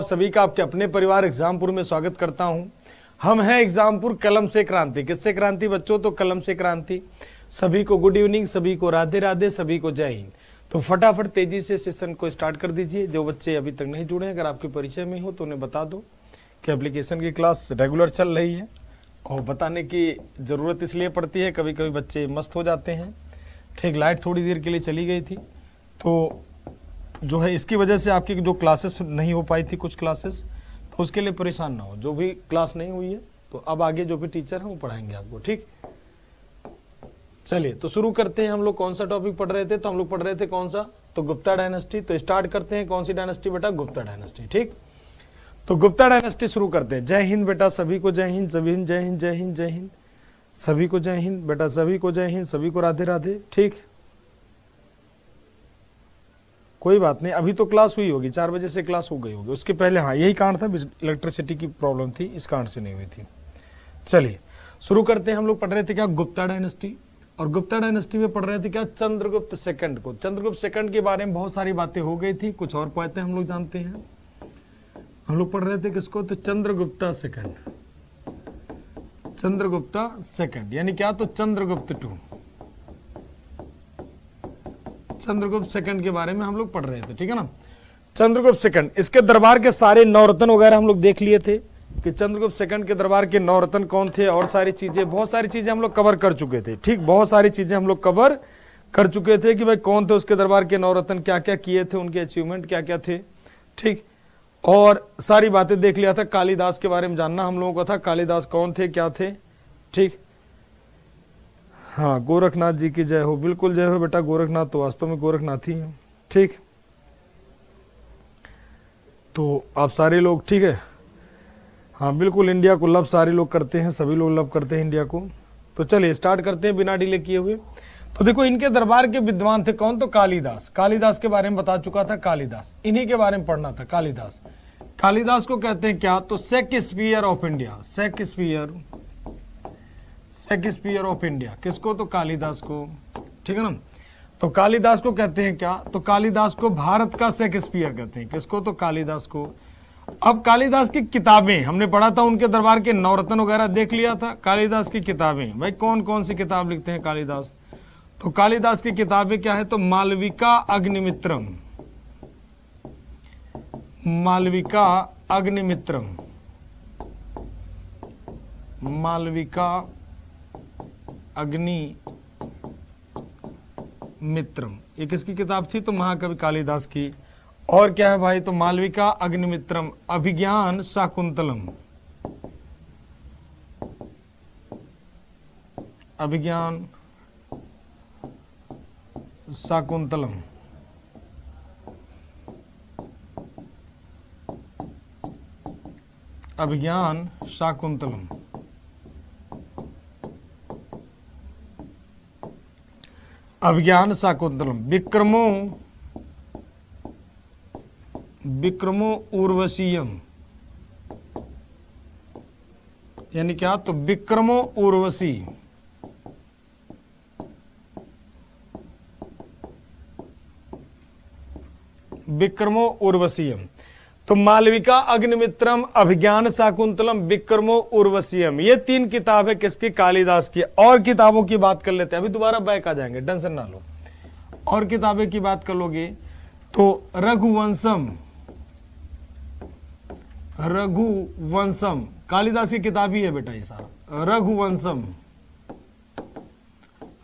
आप सभी का आपके अपने परिवार एग्जामपुर में स्वागत करता हूं। हम हैं एग्जामपुर कलम से क्रांति। किससे क्रांति बच्चों? तो कलम से क्रांति। सभी को गुड इवनिंग, सभी को राधे राधे, सभी को जय हिंद। तो फटाफट तेजी से सेशन को स्टार्ट कर दीजिए। जो बच्चे अभी तक नहीं जुड़े हैं, अगर आपके परिचय में हो तो उन्हें बता दो कि एप्लीकेशन की क्लास रेगुलर चल रही है। और बताने की ज़रूरत इसलिए पड़ती है, कभी कभी बच्चे मस्त हो जाते हैं। ठीक, लाइट थोड़ी देर के लिए चली गई थी तो जो है इसकी वजह से आपकी जो क्लासेस नहीं हो पाई थी, कुछ क्लासेस, तो उसके लिए परेशान ना हो। जो भी क्लास नहीं हुई है तो अब आगे जो भी टीचर हैं वो पढ़ाएंगे आपको। ठीक, चलिए तो शुरू करते हैं। हम लोग कौन सा टॉपिक पढ़ रहे थे? तो हम लोग पढ़ रहे थे कौन सा? तो गुप्ता डायनेस्टी। तो स्टार्ट करते हैं। कौन सी डायनेस्टी बेटा? गुप्ता डायनेस्टी। ठीक, तो गुप्ता डायनेस्टी शुरू करते हैं। जय हिंद बेटा, सभी को जय हिंद, सभी जय हिंद, जय हिंद, जय हिंद, सभी को जय हिंद बेटा, सभी को जय हिंद, सभी को राधे राधे। ठीक, कोई बात नहीं, अभी तो क्लास हुई होगी, 4 बजे से क्लास हो गई होगी। उसके पहले हाँ यही कारण था, इलेक्ट्रिसिटी की प्रॉब्लम थी, इस कारण से नहीं हुई थी। चलिए शुरू करते हैं। हम लोग पढ़ रहे थे क्या? गुप्ता डायनेस्टी। और गुप्ता डायनेस्टी में पढ़ रहे थे क्या? चंद्रगुप्त सेकंड को। चंद्रगुप्त सेकंड के बारे में बहुत सारी बातें हो गई थी, कुछ और बातें हम लोग जानते हैं। हम लोग पढ़ रहे थे किसको? तो चंद्रगुप्ता सेकंड। चंद्रगुप्ता सेकंड यानी क्या? तो चंद्रगुप्त टू। चंद्रगुप्त सेकंड के बारे में हम लोग पढ़ रहे थे, ठीक है ना। चंद्रगुप्त सेकंड, इसके दरबार के सारे नवरत्न वगैरह हम लोग देख लिए थे कि चंद्रगुप्त सेकंड के दरबार के नवरत्न कौन थे, और सारी चीजें, बहुत सारी चीजें हम लोग कवर कर चुके थे। ठीक, बहुत सारी चीजें हम लोग कवर कर चुके थे कि भाई कौन थे उसके दरबार के नवरत्न, क्या क्या किए थे, उनके अचीवमेंट क्या क्या थे। ठीक, और सारी बातें देख लिया था। कालिदास के बारे में जानना हम लोगों को था, कालिदास कौन थे, क्या थे। ठीक, हाँ, गोरखनाथ जी की जय हो। बिल्कुल जय हो बेटा, गोरखनाथ तो वास्तव में गोरखनाथ ही है। ठीक, तो आप सारे लोग, ठीक है, हाँ बिल्कुल, इंडिया को लव सारे लोग करते हैं, सभी लोग लव करते हैं इंडिया को। तो चलिए स्टार्ट करते हैं बिना डिले किए हुए। तो देखो, इनके दरबार के विद्वान थे कौन? तो कालिदास। कालिदास के बारे में बता चुका था, कालिदास, इन्हीं के बारे में पढ़ना था। कालिदास, कालिदास को कहते हैं क्या? तो Shakespeare of India. Shakespeare, Shakespeare of India किसको? तो कालिदास को, ठीक है ना। तो कालिदास को कहते हैं क्या? तो कालिदास को भारत का शेक्सपियर कहते हैं। किसको? तो कालिदास को। अब कालिदास की किताबें हमने पढ़ा था, उनके दरबार के नवरत्न वगैरह देख लिया था। कालिदास की किताबें, भाई कौन कौन सी किताब लिखते हैं कालिदास? तो कालिदास की किताबें क्या है? तो मालविका अग्निमित्रम। मालविका अग्निमित्रम, मालविका अग्नि मित्रम, ये किसकी किताब थी? तो महाकवि कालिदास की। और क्या है भाई? तो मालविका अग्निमित्रम, अभिज्ञान शाकुंतलम, अभिज्ञान शाकुंतलम, अभिज्ञान शाकुंतलम, अभिज्ञान शाकुंतलम। विक्रमो, विक्रमो उर्वशीयम यानी क्या? तो विक्रमो उर्वशी, विक्रमो उर्वशीयम। तो मालविका अग्निमित्रम, अभिज्ञान शाकुंतलम, विक्रमो उर्वशीयम, ये 3 किताब है किसकी? कालिदास की। और किताबों की बात कर लेते हैं, अभी दोबारा बैक आ जाएंगे, टेंशन ना लो। और किताबें की बात कर लोगे तो रघुवंशम, रघुवंशम कालिदास की किताब ही है बेटा ये सारा। रघुवंशम,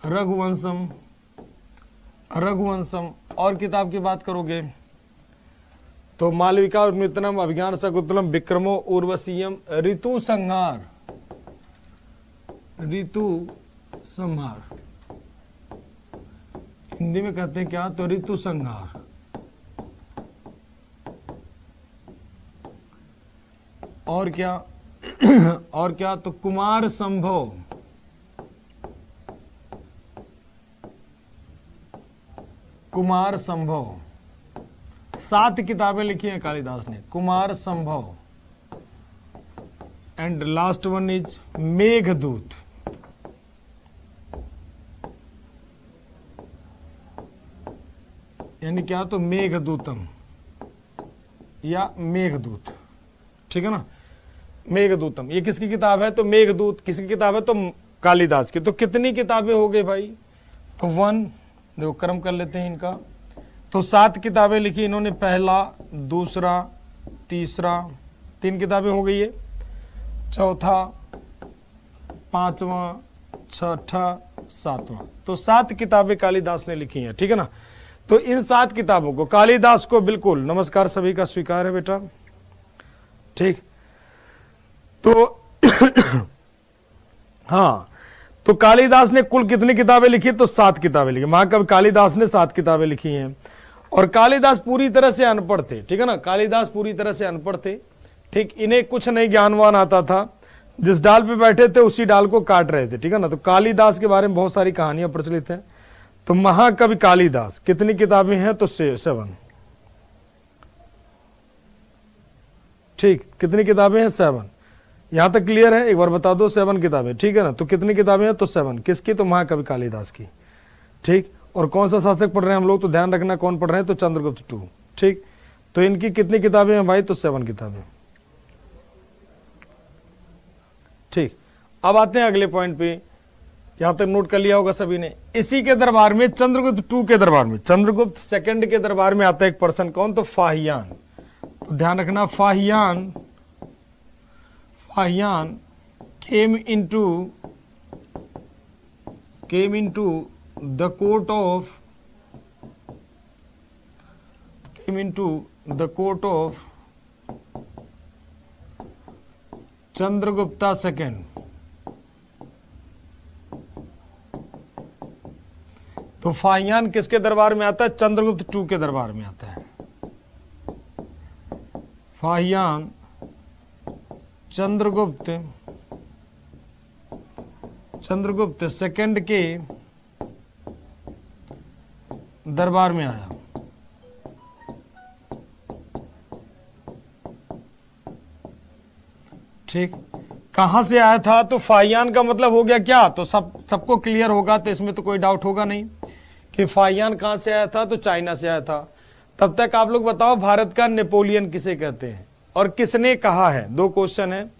रघुवंशम, रघुवंशम। और किताब की बात करोगे तो मालविका अग्निमित्रम, अभिज्ञान शाकुंतलम, विक्रमो उर्वशीयम, ऋतु संहार, ऋतु संहार हिंदी में कहते हैं क्या? तो ऋतु संहार। और क्या? और क्या? तो कुमार संभव, कुमार संभव। 7 किताबें लिखी हैं कालिदास ने, कुमार संभव। And last one is Meghdoot. यानी क्या? तो मेघदूतम। या मेघदूत, ठीक है ना, मेघदूतम, ये किसकी किताब है? तो मेघदूत किसकी किताब है? तो कालिदास की। तो कितनी किताबें हो गई भाई? तो 1, देखो क्रम कर लेते हैं इनका, तो 7 किताबें लिखी इन्होंने, पहला, दूसरा, तीसरा, 3 किताबें हो गई है, चौथा, पांचवा, छठा, सातवां, तो 7 किताबें कालिदास ने लिखी हैं, ठीक है ना। तो इन 7 किताबों को कालिदास को, बिल्कुल नमस्कार सभी का स्वीकार है बेटा, ठीक। तो हाँ, तो कालिदास ने कुल कितनी किताबें लिखी? तो 7 किताबें लिखी, महाकवि कालिदास ने 7 किताबें लिखी हैं। और कालिदास पूरी तरह से अनपढ़ थे, ठीक है ना, कालिदास पूरी तरह से अनपढ़ थे, ठीक। इन्हें कुछ नहीं ज्ञानवान आता था, जिस डाल पे बैठे थे उसी डाल को काट रहे थे, ठीक है ना। तो कालिदास के बारे में बहुत सारी कहानियां प्रचलित हैं। तो महाकवि कालिदास कितनी किताबें हैं? तो 7, ठीक। कितनी किताबें हैं? 7। यहां तक क्लियर है? एक बार बता दो, 7 किताबें, ठीक है ना। तो कितनी किताबें हैं? तो 7। किसकी? तो महाकवि कालिदास की, ठीक। और कौन सा शासक पढ़ रहे हैं हम लोग? तो ध्यान रखना कौन पढ़ रहे हैं? तो चंद्रगुप्त 2, ठीक। तो इनकी कितनी किताबें हैं भाई? तो 7 किताबें, ठीक। अब आते हैं अगले पॉइंट पे, यहां तक नोट कर लिया होगा सभी ने। इसी के दरबार में, चंद्रगुप्त 2 के दरबार में, चंद्रगुप्त सेकंड के दरबार में आता है एक पर्सन, कौन? तो फाहियान। तो ध्यान रखना, Fahien came into the court of Chandragupta second. तो फाहियान किसके दरबार में आता है? चंद्रगुप्त 2 के दरबार में आता है। फाहियान चंद्रगुप्त सेकंड के दरबार में आया, ठीक। कहां से आया था? तो फाहियान का मतलब हो गया क्या? तो सबको क्लियर होगा, तो इसमें तो कोई डाउट होगा नहीं कि फाहियान कहां से आया था। तो चाइना से आया था। तब तक आप लोग बताओ, भारत का नेपोलियन किसे कहते हैं और किसने कहा है? 2 क्वेश्चन है,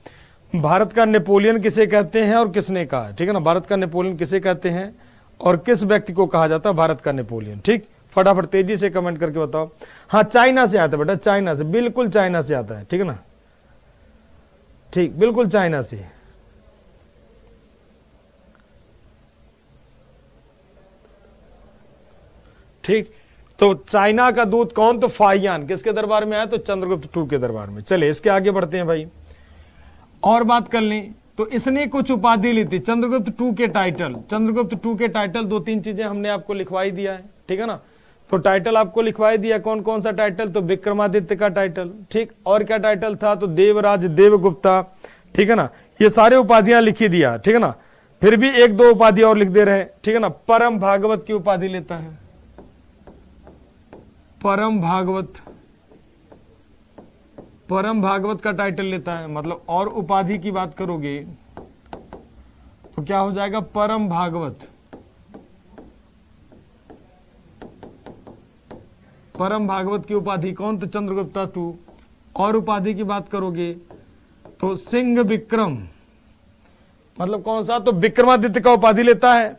भारत का नेपोलियन किसे कहते हैं और किसने कहा है, ठीक है ना। भारत का नेपोलियन किसे कहते हैं और किस व्यक्ति को कहा जाता है भारत का नेपोलियन, ठीक। फटाफट तेजी से कमेंट करके बताओ। हाँ, चाइना से आता है बेटा, चाइना से, बिल्कुल चाइना से आता है, ठीक है ना, ठीक, बिल्कुल चाइना से। ठीक, तो चाइना का दूत कौन? तो फाहियान किसके दरबार में आया? तो चंद्रगुप्त 2 के दरबार में। चले इसके आगे बढ़ते हैं भाई, और बात कर लें। तो इसने कुछ उपाधि ली थी चंद्रगुप्त 2 के टाइटल। चंद्रगुप्त 2 के टाइटल 2-3 चीजें हमने आपको लिखवाई दिया है, ठीक है ना। तो टाइटल आपको लिखवाई दिया, कौन कौन सा टाइटल? तो विक्रमादित्य का टाइटल, ठीक। और क्या टाइटल था? तो देवराज देवगुप्ता, ठीक है ना। ये सारे उपाधियां लिखी दिया, ठीक है ना। फिर भी 1-2 उपाधि और लिख दे रहे हैं, ठीक है ना। परम भागवत की उपाधि लेता है, परम भागवत का टाइटल लेता है, मतलब और उपाधि की बात करोगे तो क्या हो जाएगा? परम भागवत। परम भागवत की उपाधि कौन? तो चंद्रगुप्ता 2। और उपाधि की बात करोगे तो सिंह विक्रम, मतलब कौन सा? तो विक्रमादित्य का उपाधि लेता है।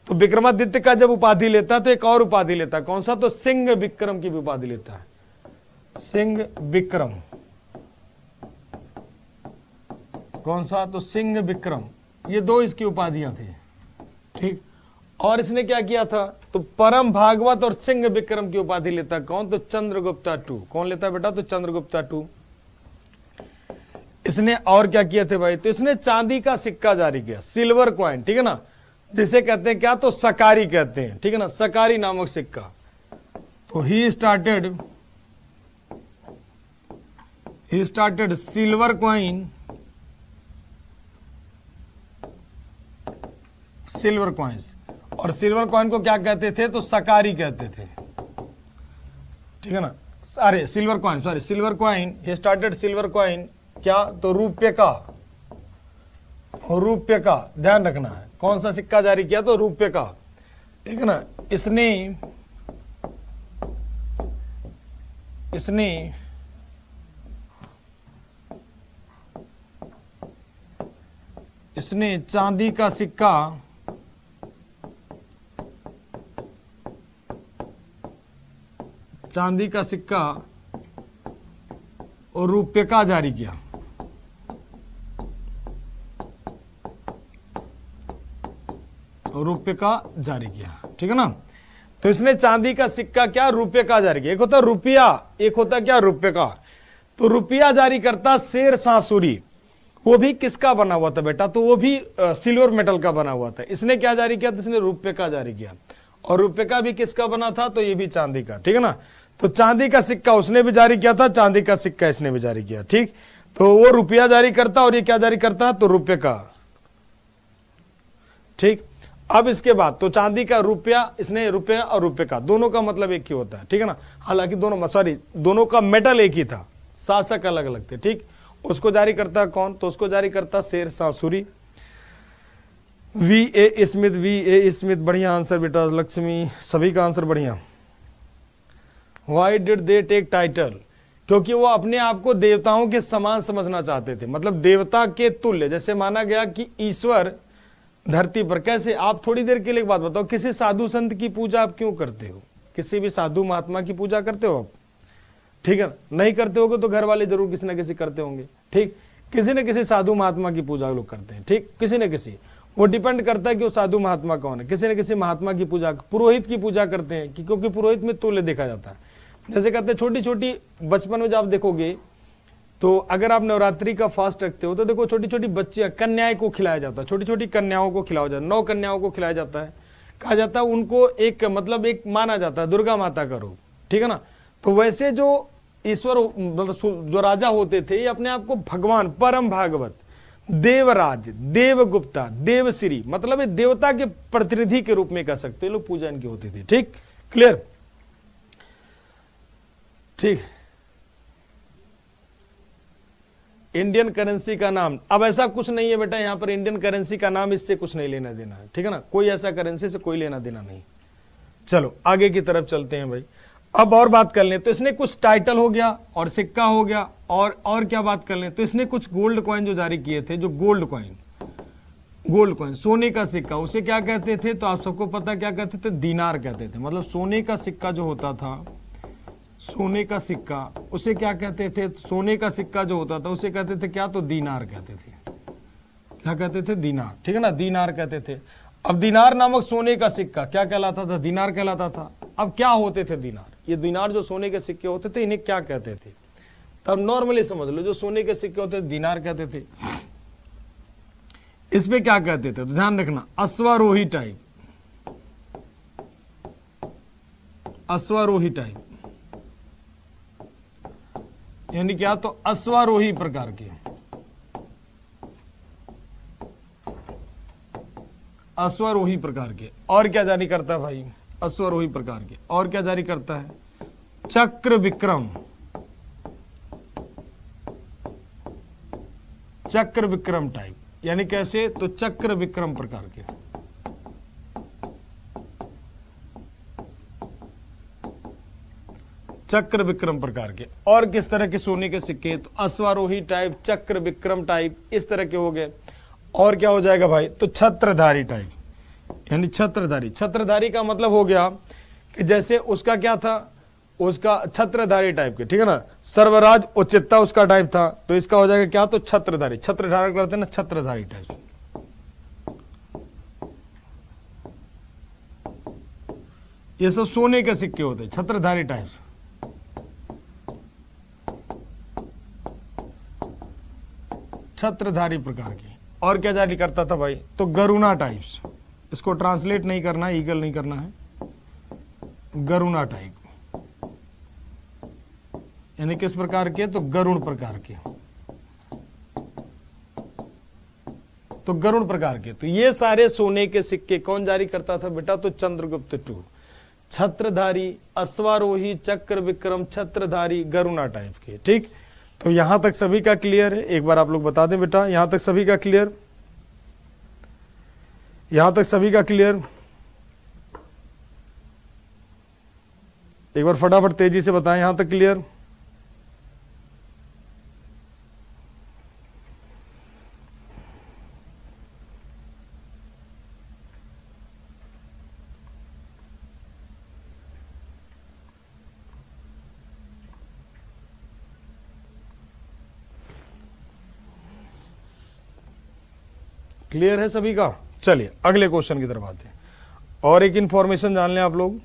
तो विक्रमादित्य का जब उपाधि लेता है तो एक और उपाधि लेता है, कौन सा? तो सिंह विक्रम की भी उपाधि लेता है, सिंह विक्रम। कौन सा? तो सिंह विक्रम। ये 2 इसकी उपाधियां थी, ठीक। और इसने क्या किया था? तो परम भागवत और सिंह विक्रम की उपाधि लेता कौन? तो चंद्रगुप्ता 2। कौन लेता है बेटा? तो चंद्रगुप्ता 2। इसने और क्या किया थे भाई? तो इसने चांदी का सिक्का जारी किया, सिल्वर कॉइन, ठीक है ना, जिसे कहते हैं क्या? तो सकारी कहते हैं, ठीक है ना, सकारी नामक सिक्का। तो he started silver coin, silver coins. और सिल्वर कॉइन को क्या कहते थे? तो सकारी कहते थे, ठीक है ना। अरे silver coin, sorry, silver coin, he started silver coin, क्या? तो रुपये का, रुपये का ध्यान रखना है। कौन सा सिक्का जारी किया? तो रुपये का, ठीक है ना। इसने उसने चांदी का सिक्का और रुपये का जारी किया। रुपये का जारी किया, ठीक है ना। तो इसने चांदी का सिक्का क्या, रुपये का जारी किया। एक होता रुपया, एक होता क्या, रुपये का। तो रुपया जारी करता शेर शाह सूरी, वो भी किसका बना हुआ था बेटा, तो वो भी सिल्वर मेटल का बना हुआ था। इसने क्या जारी किया, तो इसने रुपये का जारी किया। और रुपये का भी किसका बना था, तो ये भी चांदी का, ठीक है ना। तो चांदी का सिक्का उसने भी जारी किया था, चांदी का सिक्का इसने भी जारी किया, ठीक। तो वो रुपया जारी करता और ये क्या जारी करता, तो रुपये का, ठीक। अब इसके बाद तो चांदी का रुपया, इसने रुपया और रुपये का दोनों का मतलब एक ही होता है, ठीक है ना। हालांकि दोनों का मेटल एक ही था, शासक अलग अलग थे, ठीक। उसको जारी करता कौन, तो उसको जारी करता Sher Shah Suri. V A Smith, बढ़िया आंसर बेटा। लक्ष्मी, सभी का आंसर बढ़िया। Why did they take title, क्योंकि वो अपने आप को देवताओं के समान समझना चाहते थे, मतलब देवता के तुल्य। जैसे माना गया कि ईश्वर धरती पर, कैसे, आप थोड़ी देर के लिए एक बात बताओ, किसी साधु संत की पूजा आप क्यों करते हो, किसी भी साधु महात्मा की पूजा करते हो आप, ठीक है। नहीं करते होगे तो घर वाले जरूर किसी न किसी करते होंगे, ठीक। किसी न किसी साधु महात्मा की पूजा लोग करते हैं, ठीक, किसी न किसी। वो डिपेंड करता है कि वो साधु महात्मा कौन है। किसी न किसी महात्मा की पूजा, पुरोहित की पूजा करते हैं, क्योंकि पुरोहित में तुल्य देखा जाता है। जैसे कहते हैं छोटी छोटी, बचपन में जब आप देखोगे तो अगर आप नवरात्रि का फास्ट रखते हो तो देखो छोटी छोटी बच्चियां, कन्याएं को खिलाया जाता है, छोटी छोटी कन्याओं को खिलाया जाता है, 9 कन्याओं को खिलाया जाता है। कहा जाता है उनको एक मतलब एक माना जाता है दुर्गा माता का रूप, ठीक है ना। तो वैसे जो ईश्वर मतलब जो राजा होते थे, ये अपने आप को भगवान, परम भागवत, देवराज, देवगुप्ता, देवश्री, मतलब ये देवता के प्रतिनिधि के रूप में कह सकते हैं लोग, पूजा इनकी होती थी, ठीक, क्लियर, ठीक। इंडियन करेंसी का नाम, अब ऐसा कुछ नहीं है बेटा यहां पर, इंडियन करेंसी का नाम इससे कुछ नहीं लेना देना है, ठीक है ना। कोई ऐसा करेंसी से कोई लेना देना नहीं। चलो आगे की तरफ चलते हैं भाई। अब और बात कर लें तो इसने कुछ टाइटल हो गया और सिक्का हो गया, और क्या बात कर लें तो इसने कुछ गोल्ड कॉइन जो जारी किए थे, जो गोल्ड कॉइन, सोने का सिक्का, उसे क्या कहते थे, तो आप सबको पता क्या कहते थे, दीनार कहते थे। मतलब सोने का सिक्का जो होता था, सोने का सिक्का उसे क्या कहते थे, सोने का सिक्का जो होता था उसे कहते थे क्या, तो दीनार कहते थे। क्या कहते थे, दीनार, ठीक है ना, दीनार कहते थे। अब दीनार नामक सोने का सिक्का क्या कहलाता था, दीनार कहलाता था। अब क्या होते थे दीनार, ये दीनार जो सोने के सिक्के होते थे इन्हें क्या कहते थे, तब नॉर्मली समझ लो, जो सोने के सिक्के होते थे दीनार कहते थे। इसमें क्या कहते थे, तो ध्यान रखना, अश्वारोही टाइप, अश्वारोही टाइप यानी क्या, तो अश्वारोही प्रकार के, अश्वारोही प्रकार के। और क्या जारी करता है भाई, अश्वारोही प्रकार के, और क्या जारी करता है, चक्र विक्रम, चक्र विक्रम टाइप, यानी कैसे, तो चक्र विक्रम प्रकार के, चक्र विक्रम प्रकार के। और किस तरह के सोने के सिक्के, तो अश्वारोही टाइप, चक्र विक्रम टाइप, इस तरह के हो गए। और क्या हो जाएगा भाई, तो छत्रधारी टाइप, यानी छत्रधारी, छत्रधारी का मतलब हो गया कि जैसे उसका क्या था, उसका छत्रधारी टाइप के, ठीक है ना, सर्वराज उच्चता उसका टाइप था, तो इसका हो जाएगा क्या, तो छत्रधारी, छत्र धारण करते हैं ना, छत्रधारी टाइप। ये सब सोने के सिक्के होते हैं, छत्रधारी टाइप। छत्रधारी प्रकार की। और क्या जारी करता था भाई, तो गरुणा टाइप्स, इसको ट्रांसलेट नहीं करना है, ईगल नहीं करना है, गरुणा टाइप, यानी किस प्रकार के, तो गरुण प्रकार के, तो गरुण प्रकार के। तो ये सारे सोने के सिक्के कौन जारी करता था बेटा, तो चंद्रगुप्त टू। छत्रधारी, अश्वारोही, चक्र विक्रम, छत्रधारी, गरुणा टाइप के, ठीक। तो यहां तक सभी का क्लियर है, एक बार आप लोग बता दें बेटा, यहां तक सभी का क्लियर, यहां तक सभी का क्लियर। एक बार फटाफट तेजी से बताएं, यहां तक क्लियर। क्लियर है सभी का? चलिए अगले क्वेश्चन की तरफ आते हैं और एक इंफॉर्मेशन जान लें आप लोग।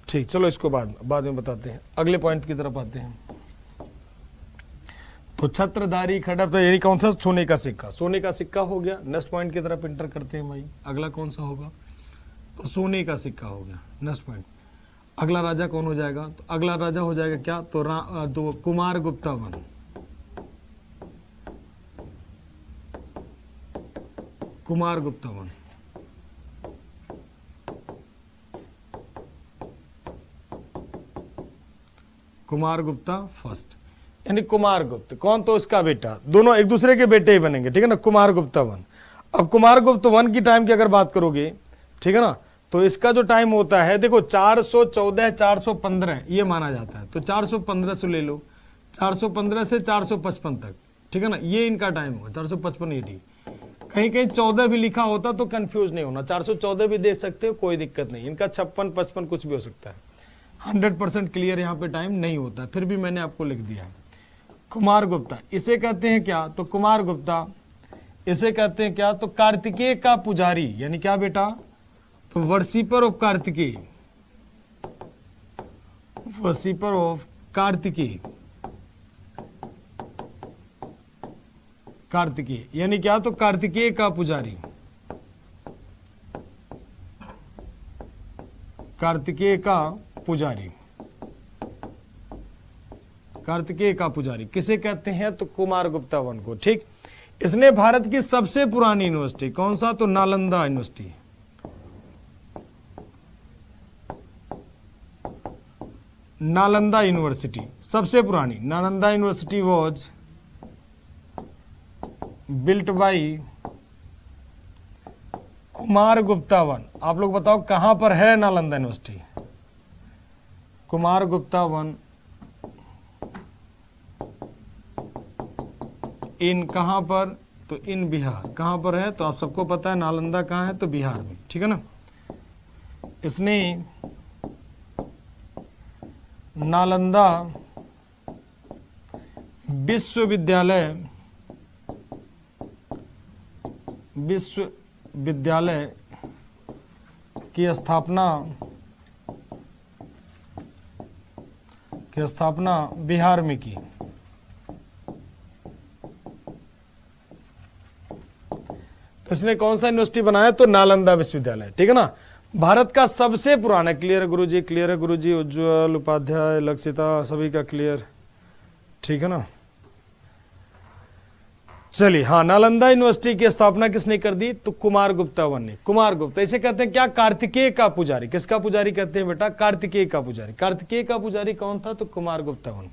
ठीक, चलो इसको बाद में बताते हैं, अगले पॉइंट की तरफ आते हैं। तो छत्रधारी खड़प यानी कौन सा? सोने का सिक्का। सोने का सिक्का हो गया। नेक्स्ट पॉइंट की तरफ इंटर करते हैं भाई, अगला कौन सा होगा? तो सोने का सिक्का हो गया। नेक्स्ट पॉइंट, अगला राजा कौन हो जाएगा? तो अगला राजा हो जाएगा क्या? तो Kumar Gupta one. Kumar Gupta one. Kumar Gupta first, यानी कुमार गुप्त कौन? तो इसका बेटा, दोनों एक दूसरे के बेटे ही बनेंगे, ठीक है ना। कुमार गुप्ता वन। अब कुमार गुप्त वन की टाइम की अगर बात करोगे, ठीक है ना, तो इसका जो टाइम होता है देखो 414 415 ये माना जाता है। तो 415 से ले लो, 415 से 455 तक, ठीक है ना, ये इनका टाइम होगा। 455 ये ठीक, कहीं कहीं 14 भी लिखा होता तो कंफ्यूज नहीं होना, 414 भी दे सकते हो, कोई दिक्कत नहीं। इनका 56 55 कुछ भी हो सकता है, 100% क्लियर यहाँ पे टाइम नहीं होता, फिर भी मैंने आपको लिख दिया। कुमार गुप्ता इसे कहते हैं क्या? तो कुमार गुप्ता इसे कहते हैं क्या? तो कार्तिकेय का पुजारी, यानी क्या बेटा? तो worshipper of Kartikeya, worshipper of Kartikeya. Kartikeya यानी क्या? तो कार्तिकेय का पुजारी, कार्तिकेय का पुजारी। कार्तिकेय का पुजारी किसे कहते हैं? तो कुमार गुप्ता वन को। ठीक, इसने भारत की सबसे पुरानी यूनिवर्सिटी कौन सा? तो नालंदा यूनिवर्सिटी। नालंदा यूनिवर्सिटी सबसे पुरानी। Nalanda university was built by Kumar Gupta one. आप लोग बताओ कहां पर है Nalanda university? Kumar Gupta one in कहां पर? तो इन बिहार। कहां पर है? तो आप सबको पता है नालंदा कहां है, तो बिहार में, ठीक है ना। इसने नालंदा विश्वविद्यालय की स्थापना बिहार में की। तो इसने कौन सा यूनिवर्सिटी बनाया? तो नालंदा विश्वविद्यालय, ठीक है ना। भारत का सबसे पुराना, क्लियर है गुरुजी, क्लियर है गुरुजी, उज्ज्वल उपाध्याय, लक्षिता, सभी का क्लियर, ठीक है ना। चलिए, हाँ, नालंदा यूनिवर्सिटी की स्थापना किसने कर दी? तो कुमार गुप्ता वन ने। कुमार गुप्ता इसे कहते हैं क्या? कार्तिकेय का पुजारी। किसका पुजारी कहते हैं बेटा? कार्तिकेय का पुजारी। कार्तिकेय का पुजारी कौन था? तो कुमार गुप्ता वन।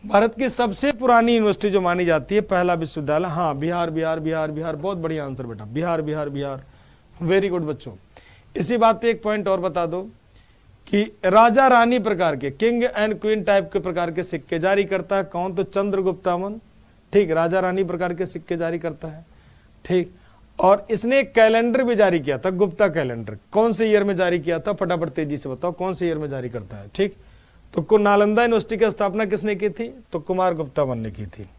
भारत की सबसे पुरानी यूनिवर्सिटी जो मानी जाती है, पहला विश्वविद्यालय, हाँ, बिहार बिहार बिहार बिहार, बहुत बढ़िया आंसर बेटा, बिहार बिहार बिहार, वेरी गुड बच्चों। इसी बात पे एक पॉइंट और बता दो कि राजा रानी प्रकार के, किंग एंड क्वीन टाइप के प्रकार के सिक्के जारी करता है कौन? तो चंद्रगुप्ता वन। ठीक, राजा रानी प्रकार के सिक्के जारी करता है, ठीक। और इसने एक कैलेंडर भी जारी किया था, गुप्ता कैलेंडर। कौन से ईयर में जारी किया था? फटाफट तेजी से बताओ, कौन से ईयर में जारी करता है? ठीक, तो नालंदा यूनिवर्सिटी की स्थापना किसने की थी? तो कुमार गुप्ता वन ने की थी।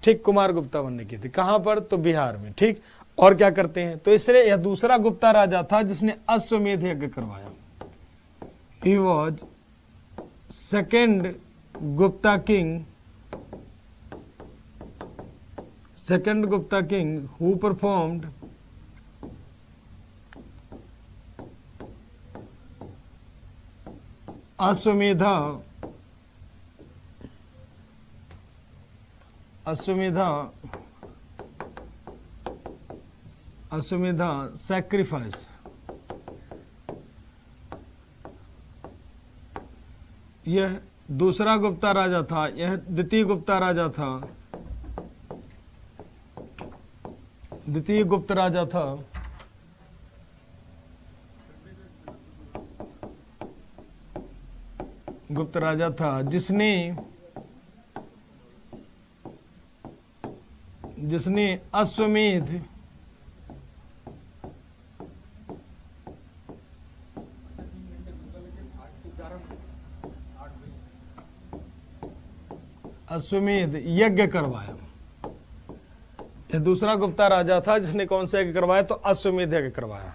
ठीक, कुमार गुप्ता वन ने की थी। कहां पर? तो बिहार में। ठीक, और क्या करते हैं? तो इसलिए यह दूसरा गुप्ता राजा था जिसने अश्वमेध यज्ञ करवाया। He was second Gupta king, second Gupta king who performed Ashwamedha sacrifice। यह दूसरा गुप्ता राजा था, यह द्वितीय गुप्ता राजा था, द्वितीय गुप्त राजा था। गुप्त राजा था जिसने अश्वमेध यज्ञ करवाया। ये दूसरा गुप्ता राजा था जिसने कौन सा यज्ञ करवाया, तो अश्वमेध यज्ञ करवाया।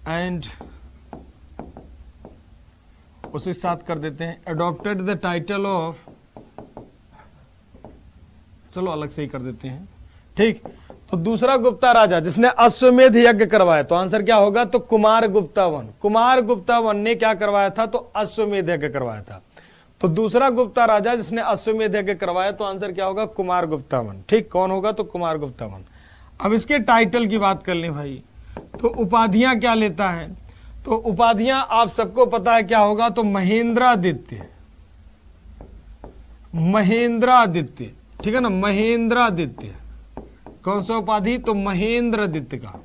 एंड उसी साथ कर देते हैं अडॉप्टेड द टाइटल ऑफ, चलो अलग से ही कर देते हैं, ठीक। तो दूसरा गुप्ता राजा जिसने अश्वमेध यज्ञ करवाया, तो आंसर क्या होगा, तो कुमार गुप्ता वन। कुमार गुप्ता वन ने क्या करवाया था, तो अश्वमेध यज्ञ करवाया था। तो दूसरा गुप्ता राजा जिसने अश्वमेध यज्ञ करवाया, तो आंसर क्या होगा, कुमार गुप्ता वन, ठीक। कौन होगा, तो कुमार गुप्ता वन। अब इसके टाइटल की बात कर लें भाई, तो उपाधियां क्या लेता है, तो उपाधियां आप सबको पता है क्या होगा, तो महेंद्रादित्य, महेंद्रादित्य, ठीक है ना, महेंद्रादित्य। कौन सा उपाधि, तो महेंद्रादित्य का,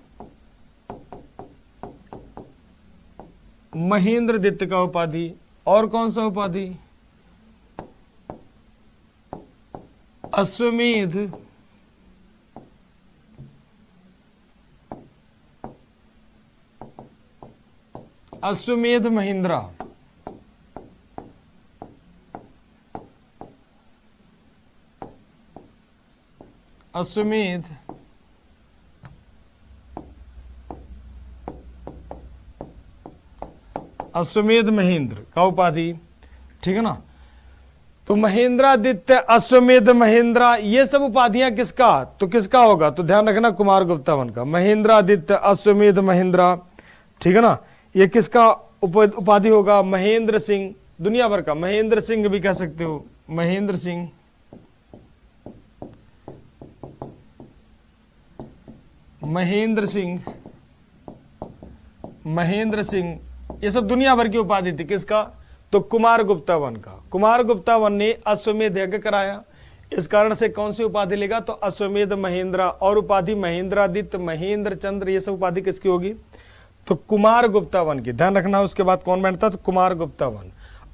महेंद्रादित्य का उपाधि। और कौन सा उपाधि, अश्वमेध, अश्वमेध महेंद्रा, अश्वमेध अश्वमेध महेंद्र का उपाधि, ठीक है ना। तो महेंद्रादित्य, अश्वमेध महेंद्रा, ये सब उपाधियां किसका, तो किसका होगा, तो ध्यान रखना कुमार गुप्ता वन का। महेंद्रादित्य, अश्वमेध महेंद्रा, ठीक है ना, ये किसका उपाधि होगा, महेंद्र सिंह, दुनिया भर का, महेंद्र सिंह भी कह सकते हो, महेंद्र सिंह, महेंद्र सिंह, महेंद्र सिंह, ये सब दुनिया भर की उपाधि थी किसका, तो कुमार गुप्ता वन का। कुमार गुप्ता वन ने अश्वमेध यज्ञ कराया, इस कारण से कौन सी उपाधि लेगा, तो अश्वमेध महेंद्रा। और उपाधि महेंद्रादित्य, महेंद्र चंद्र, ये सब उपाधि किसकी होगी, तो कुमार गुप्ता वन की। ध्यान रखना, उसके बाद कौन बैठता, तो कुमार गुप्ता वन।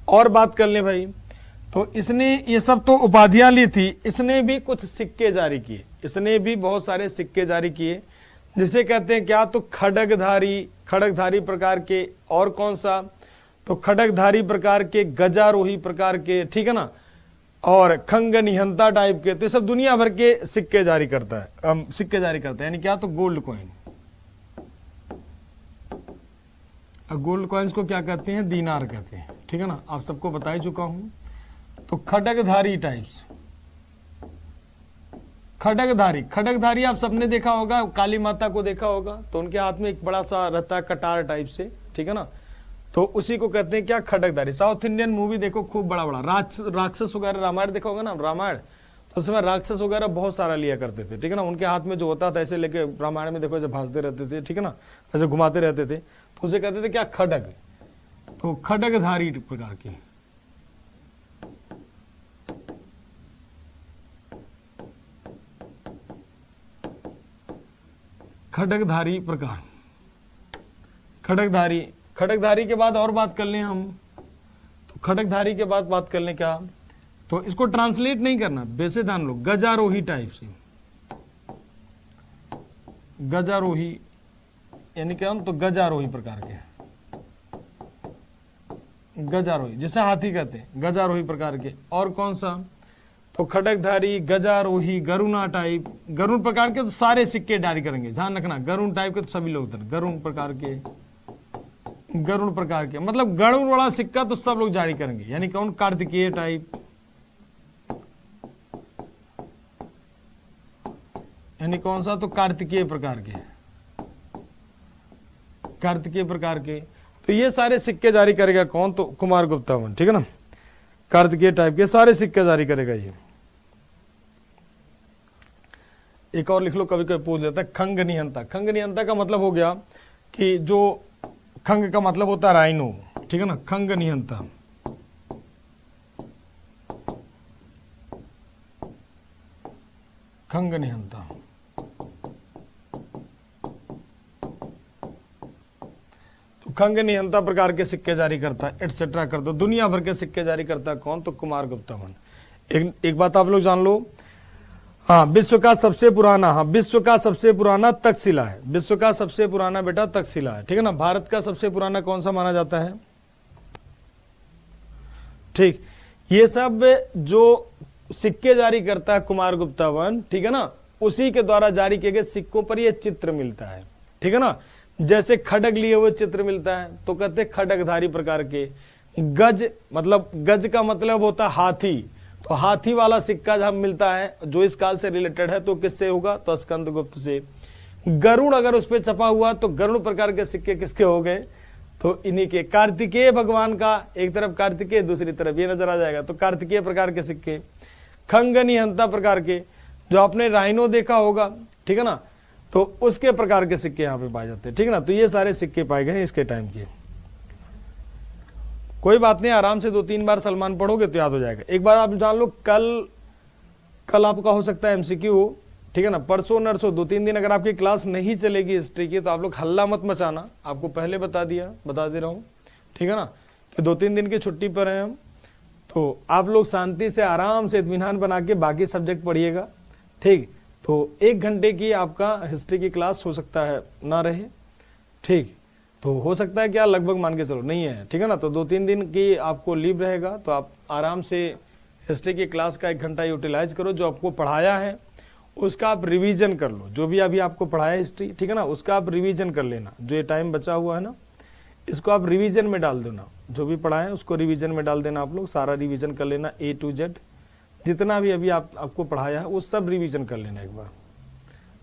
और बात कर ले भाई, तो इसने ये सब तो उपाधियां ली थी, इसने भी कुछ सिक्के जारी किए, इसने भी बहुत सारे सिक्के जारी किए, जिसे कहते हैं क्या, तो खड्गधारी, खड्गधारी प्रकार के। और कौन सा, तो खड्गधारी प्रकार के, गजारोही प्रकार के, ठीक है ना, और खंग निहंता टाइप के। तो ये सब दुनिया भर के सिक्के जारी करता है, सिक्के जारी करता है, यानी क्या, तो गोल्ड कॉइन। गोल्ड कॉइन्स को क्या कहते हैं, दीनार कहते हैं, ठीक है ना, आप सबको बता ही चुका हूं। तो खड्गधारी टाइप्स, खड्गधारी, खड्गधारी आप सबने देखा होगा, काली माता को देखा होगा, तो उनके हाथ में एक बड़ा सा रहता है कटार टाइप से, ठीक है ना, तो उसी को कहते हैं क्या, खड्गधारी। साउथ इंडियन मूवी देखो, खूब बड़ा बड़ा राक्षस वगैरह, रामायण देखा होगा ना, रामायण, तो उसमें राक्षस वगैरह बहुत सारा लिया करते थे, ठीक है ना, उनके हाथ में जो होता था ऐसे लेके, रामायण में देखो जब भाजते रहते थे, ठीक है ना, ऐसे घुमाते रहते थे, तो उसे कहते थे क्या, खड्ग। तो खड्गधारी प्रकार की, खड्गधारी प्रकार, खड्गधारी। खड्गधारी के बाद और बात कर लें हम, तो खड्गधारी के बाद बात कर लें क्या, तो इसको ट्रांसलेट नहीं करना, वैसे ध्यान लो, गजारोही टाइप से, गजारोही यानी क्या, तो गजारोही प्रकार के, गजारोही जिसे हाथी कहते हैं, गजारोही प्रकार के। और कौन सा, तो खड्गधारी, गजारोही, गरुणा टाइप, गरुण प्रकार के, तो सारे सिक्के जारी करेंगे, ध्यान रखना, गरुण टाइप के तो सभी लोग, गरुण प्रकार के, गरुण प्रकार के, मतलब गरुड़ वाला सिक्का तो सब लोग जारी करेंगे, यानी कौन, कार्तिकेय टाइप, यानी कौन सा, तो कार्तिकेय प्रकार के, कार्तिकेय प्रकार के। तो ये सारे सिक्के जारी करेगा कौन, तो कुमार गुप्ता वन, ठीक है ना, कार्तिकेय टाइप के सारे सिक्के जारी करेगा ये। एक और लिख लो, कभी कभी पूछ लेता है, खंग निहंता। खंग निहंता का मतलब हो गया कि जो खंग का मतलब होता है राइनो, ठीक है ना, खंग निहंता, खंग निहंता। तो खंग निहंता प्रकार के सिक्के जारी करता है, एटसेट्रा कर दो, दुनिया भर के सिक्के जारी करता है कौन, तो कुमार गुप्ता वन। एक बात आप लोग जान लो, हाँ, विश्व का सबसे पुराना, हाँ, विश्व का सबसे पुराना तक्षशिला है, विश्व का सबसे पुराना बेटा तक्षशिला है, ठीक है ना। भारत का सबसे पुराना कौन सा माना जाता है, ठीक। ये सब जो सिक्के जारी करता है कुमार गुप्ता वन, ठीक है ना, उसी के द्वारा जारी किए गए सिक्कों पर यह चित्र मिलता है, ठीक है ना। जैसे खड्ग लिए हुए चित्र मिलता है तो कहते हैं खड्गधारी प्रकार के। गज मतलब, गज का मतलब होता है हाथी, तो हाथी वाला सिक्का जब मिलता है जो इस काल से रिलेटेड है तो किससे होगा, तो स्कंदगुप्त से। गरुड़ अगर उस पर छपा हुआ तो गरुड़ प्रकार के सिक्के किसके हो गए, तो इन्हीं के। कार्तिकेय भगवान का, एक तरफ कार्तिकेय दूसरी तरफ ये नजर आ जाएगा, तो कार्तिकेय प्रकार के सिक्के। खंगनी हंता प्रकार के, जो आपने राइनो देखा होगा, ठीक है ना, तो उसके प्रकार के सिक्के यहाँ पे पाए जाते हैं, ठीक है ना। तो ये सारे सिक्के पाए गए इसके टाइम के। कोई बात नहीं, आराम से 2-3 बार सलमान पढ़ोगे तो याद हो जाएगा। एक बार आप जान लो, कल आपका हो सकता है एमसीक्यू, ठीक है ना। परसों नरसों 2-3 दिन अगर आपकी क्लास नहीं चलेगी हिस्ट्री की तो आप लोग हल्ला मत मचाना, आपको पहले बता दे रहा हूँ, ठीक है ना, कि 2-3 दिन की छुट्टी पर हैं हम, तो आप लोग शांति से आराम से इत्मीनान बना के बाकी सब्जेक्ट पढ़िएगा, ठीक। तो 1 घंटे की आपका हिस्ट्री की क्लास हो सकता है ना रहे, ठीक, तो हो सकता है क्या, लगभग मान के चलो नहीं है, ठीक है ना। तो 2-3 दिन की आपको लीव रहेगा, तो आप आराम से हिस्ट्री की क्लास का 1 घंटा यूटिलाइज करो। जो आपको पढ़ाया है उसका आप रिवीजन कर लो, जो भी अभी आपको पढ़ाया हिस्ट्री, ठीक है ना, उसका आप रिवीजन कर लेना। जो ये टाइम बचा हुआ है ना, इसको आप रिवीजन में डाल देना, जो भी पढ़ा है उसको रिवीजन में डाल देना। आप लोग सारा रिवीजन कर लेना, A to Z जितना भी अभी आपको पढ़ाया है वो सब रिवीजन कर लेना एक बार,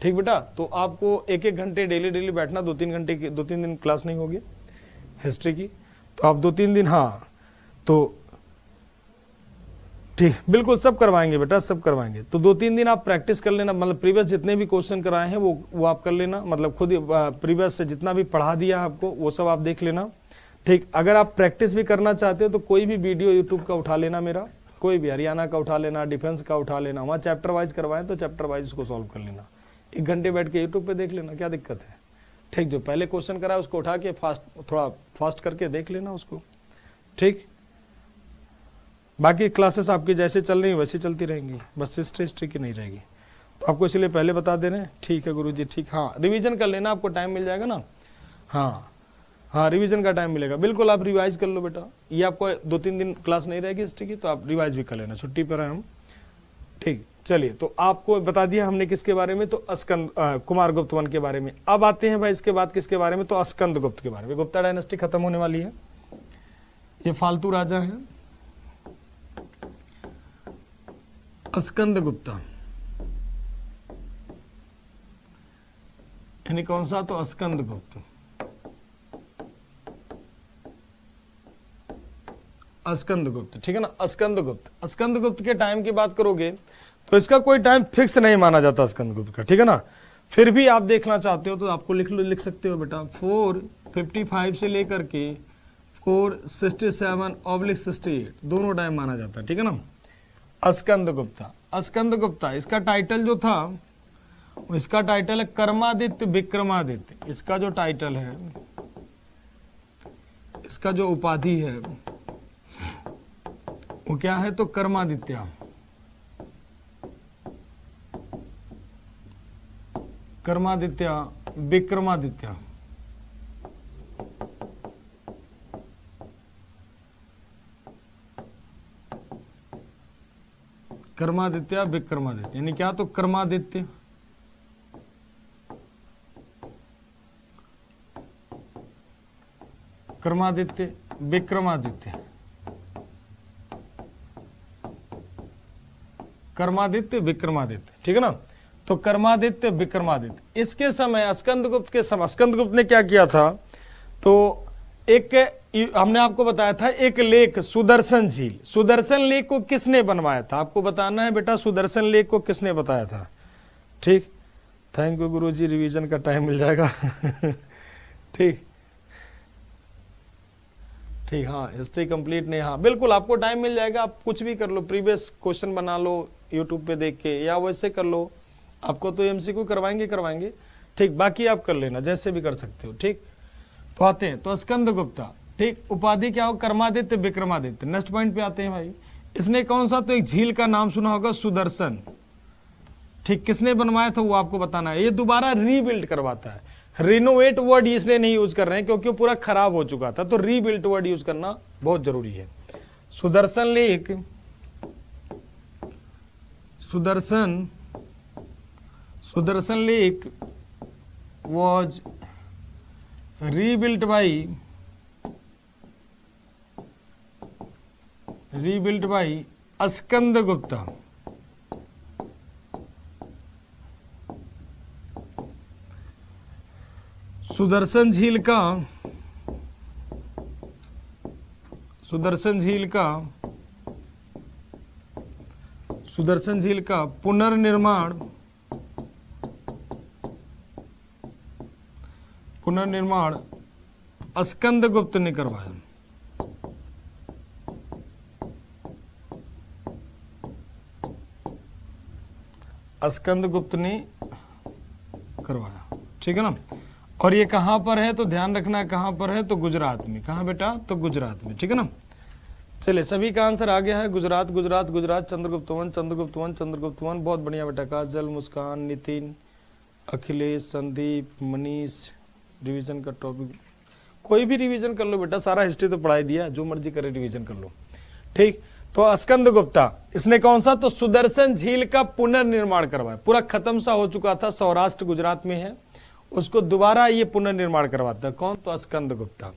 ठीक बेटा। तो आपको 1-1 घंटे डेली बैठना, 2-3 घंटे की 2-3 दिन क्लास नहीं होगी हिस्ट्री की, तो आप 2-3 दिन, हाँ तो ठीक, बिल्कुल सब करवाएंगे बेटा, सब करवाएंगे। तो 2-3 दिन आप प्रैक्टिस कर लेना, मतलब प्रीवियस जितने भी क्वेश्चन कराए हैं वो आप कर लेना, मतलब खुद प्रीवियस से जितना भी पढ़ा दिया आपको वो सब आप देख लेना, ठीक। अगर आप प्रैक्टिस भी करना चाहते हो तो कोई भी वीडियो यूट्यूब का उठा लेना, मेरा कोई भी, हरियाणा का उठा लेना, डिफेंस का उठा लेना, वहाँ चैप्टर वाइज करवाएं तो चैप्टर वाइज उसको सॉल्व कर लेना। 1 घंटे बैठ के यूट्यूब पे देख लेना, क्या दिक्कत है, ठीक। जो पहले क्वेश्चन कराए उसको उठा के थोड़ा फास्ट करके देख लेना उसको, ठीक। बाकी क्लासेस आपकी जैसे चल रही वैसे चलती रहेंगी, बस हिस्ट्री की नहीं रहेगी, तो आपको इसलिए पहले बता दे रहे हैं, ठीक है गुरुजी, ठीक। हाँ रिवीजन कर लेना, आपको टाइम मिल जाएगा ना, हाँ हाँ रिवीजन का टाइम मिलेगा, बिल्कुल आप रिवाइज कर लो बेटा। ये आपको 2-3 दिन क्लास नहीं रहेगी हिस्ट्री की, तो आप रिवाइज भी कर लेना, छुट्टी पर हैं हम, ठीक। चलिए, तो आपको बता दिया हमने किसके बारे में, तो कुमारगुप्त वन के बारे में। अब आते हैं भाई इसके बाद किसके बारे में, तो स्कंदगुप्त के बारे में। गुप्ता डायनेस्टी खत्म होने वाली है, ये फालतू राजा है स्कंदगुप्ता, यानी कौन सा, तो स्कंदगुप्त। स्कंदगुप्त, ठीक है ना, स्कंदगुप्त। स्कंदगुप्त के टाइम की बात करोगे तो इसका कोई टाइम फिक्स नहीं माना जाता स्कंदगुप्त का, ठीक है ना। फिर भी आप देखना चाहते हो तो आपको लिख सकते हो बेटा, 455 से लेकर के 467/68 दोनों टाइम माना जाता है, ठीक है ना। स्कंदगुप्ता, स्कंदगुप्ता इसका टाइटल जो था, इसका टाइटल है कर्मादित्य विक्रमादित्य। इसका जो टाइटल है, इसका जो उपाधि है वो क्या है, तो कर्मादित्य। कर्मादित्य विक्रमादित्य, कर्मादित्य विक्रमादित्य, यानी क्या, तो कर्मादित्य कर्मादित्य विक्रमादित्य, कर्मादित्य विक्रमादित्य, ठीक है ना। तो कर्मादित्य विक्रमादित्य, इसके समय स्कंदगुप्त के समय स्कंदगुप्त ने क्या किया था, तो एक हमने आपको बताया था एक लेक सुदर्शन झील, सुदर्शन लेक को किसने बनवाया था, आपको बताना है बेटा, सुदर्शन लेक को किसने बताया था, ठीक। थैंक यू गुरुजी, रिवीजन का टाइम मिल जाएगा ठीक ठीक, हाँ हिस्ट्री कंप्लीट नहीं, हाँ बिल्कुल आपको टाइम मिल जाएगा, आप कुछ भी कर लो, प्रीवियस क्वेश्चन बना लो यूट्यूब पे देख के, या वैसे कर लो, आपको तो एमसीक्यू करवाएंगे, ठीक। बाकी आप कर लेना, जैसे भी कर सकते हो, ठीक। तो आते हैं, तो स्कंदगुप्ता, ठीक। उपाधि क्या हो, कर्मादित्य विक्रमादित्य। नेक्स्ट पॉइंट पे आते हैं भाई, इसने कौन सा, तो एक झील का नाम सुना होगा, सुदर्शन, ठीक। किसने बनवाया था वो आपको बताना है। ये दोबारा रीबिल्ड करवाता है, रिनोवेट वर्ड इसलिए नहीं यूज कर रहे हैं क्योंकि वो पूरा खराब हो चुका था, तो रीबिल्ट वर्ड यूज करना बहुत जरूरी है। Sudarshan lake, Sudarshan Sudarshan lake was rebuilt by Skandagupta. Sudarshan झील का पुनर्निर्माण स्कंदगुप्त ने करवाया। स्कंदगुप्त ने करवाया, ठीक है ना। और ये कहां पर है तो ध्यान रखना, कहां पर है तो गुजरात में। कहां बेटा? तो गुजरात में, ठीक है ना। चलिए, सभी का आंसर आ गया है। गुजरात गुजरात गुजरात। चंद्रगुप्त वन। बहुत बढ़िया बेटा। काजल, मुस्कान, नितिन, अखिलेश, संदीप, मनीष। रिवीजन का टॉपिक कोई भी रिवीजन कर लो बेटा, सारा हिस्ट्री तो पढ़ाई दिया, जो मर्जी करे रिवीजन कर लो, ठीक। तो स्कंदगुप्ता, इसने कौन सा? तो सुदर्शन झील का पुनर्निर्माण करवाया। पूरा खत्म सा हो चुका था, सौराष्ट्र गुजरात में है, उसको दोबारा ये पुनर्निर्माण करवाता है। कौन? तो स्कंदगुप्ता।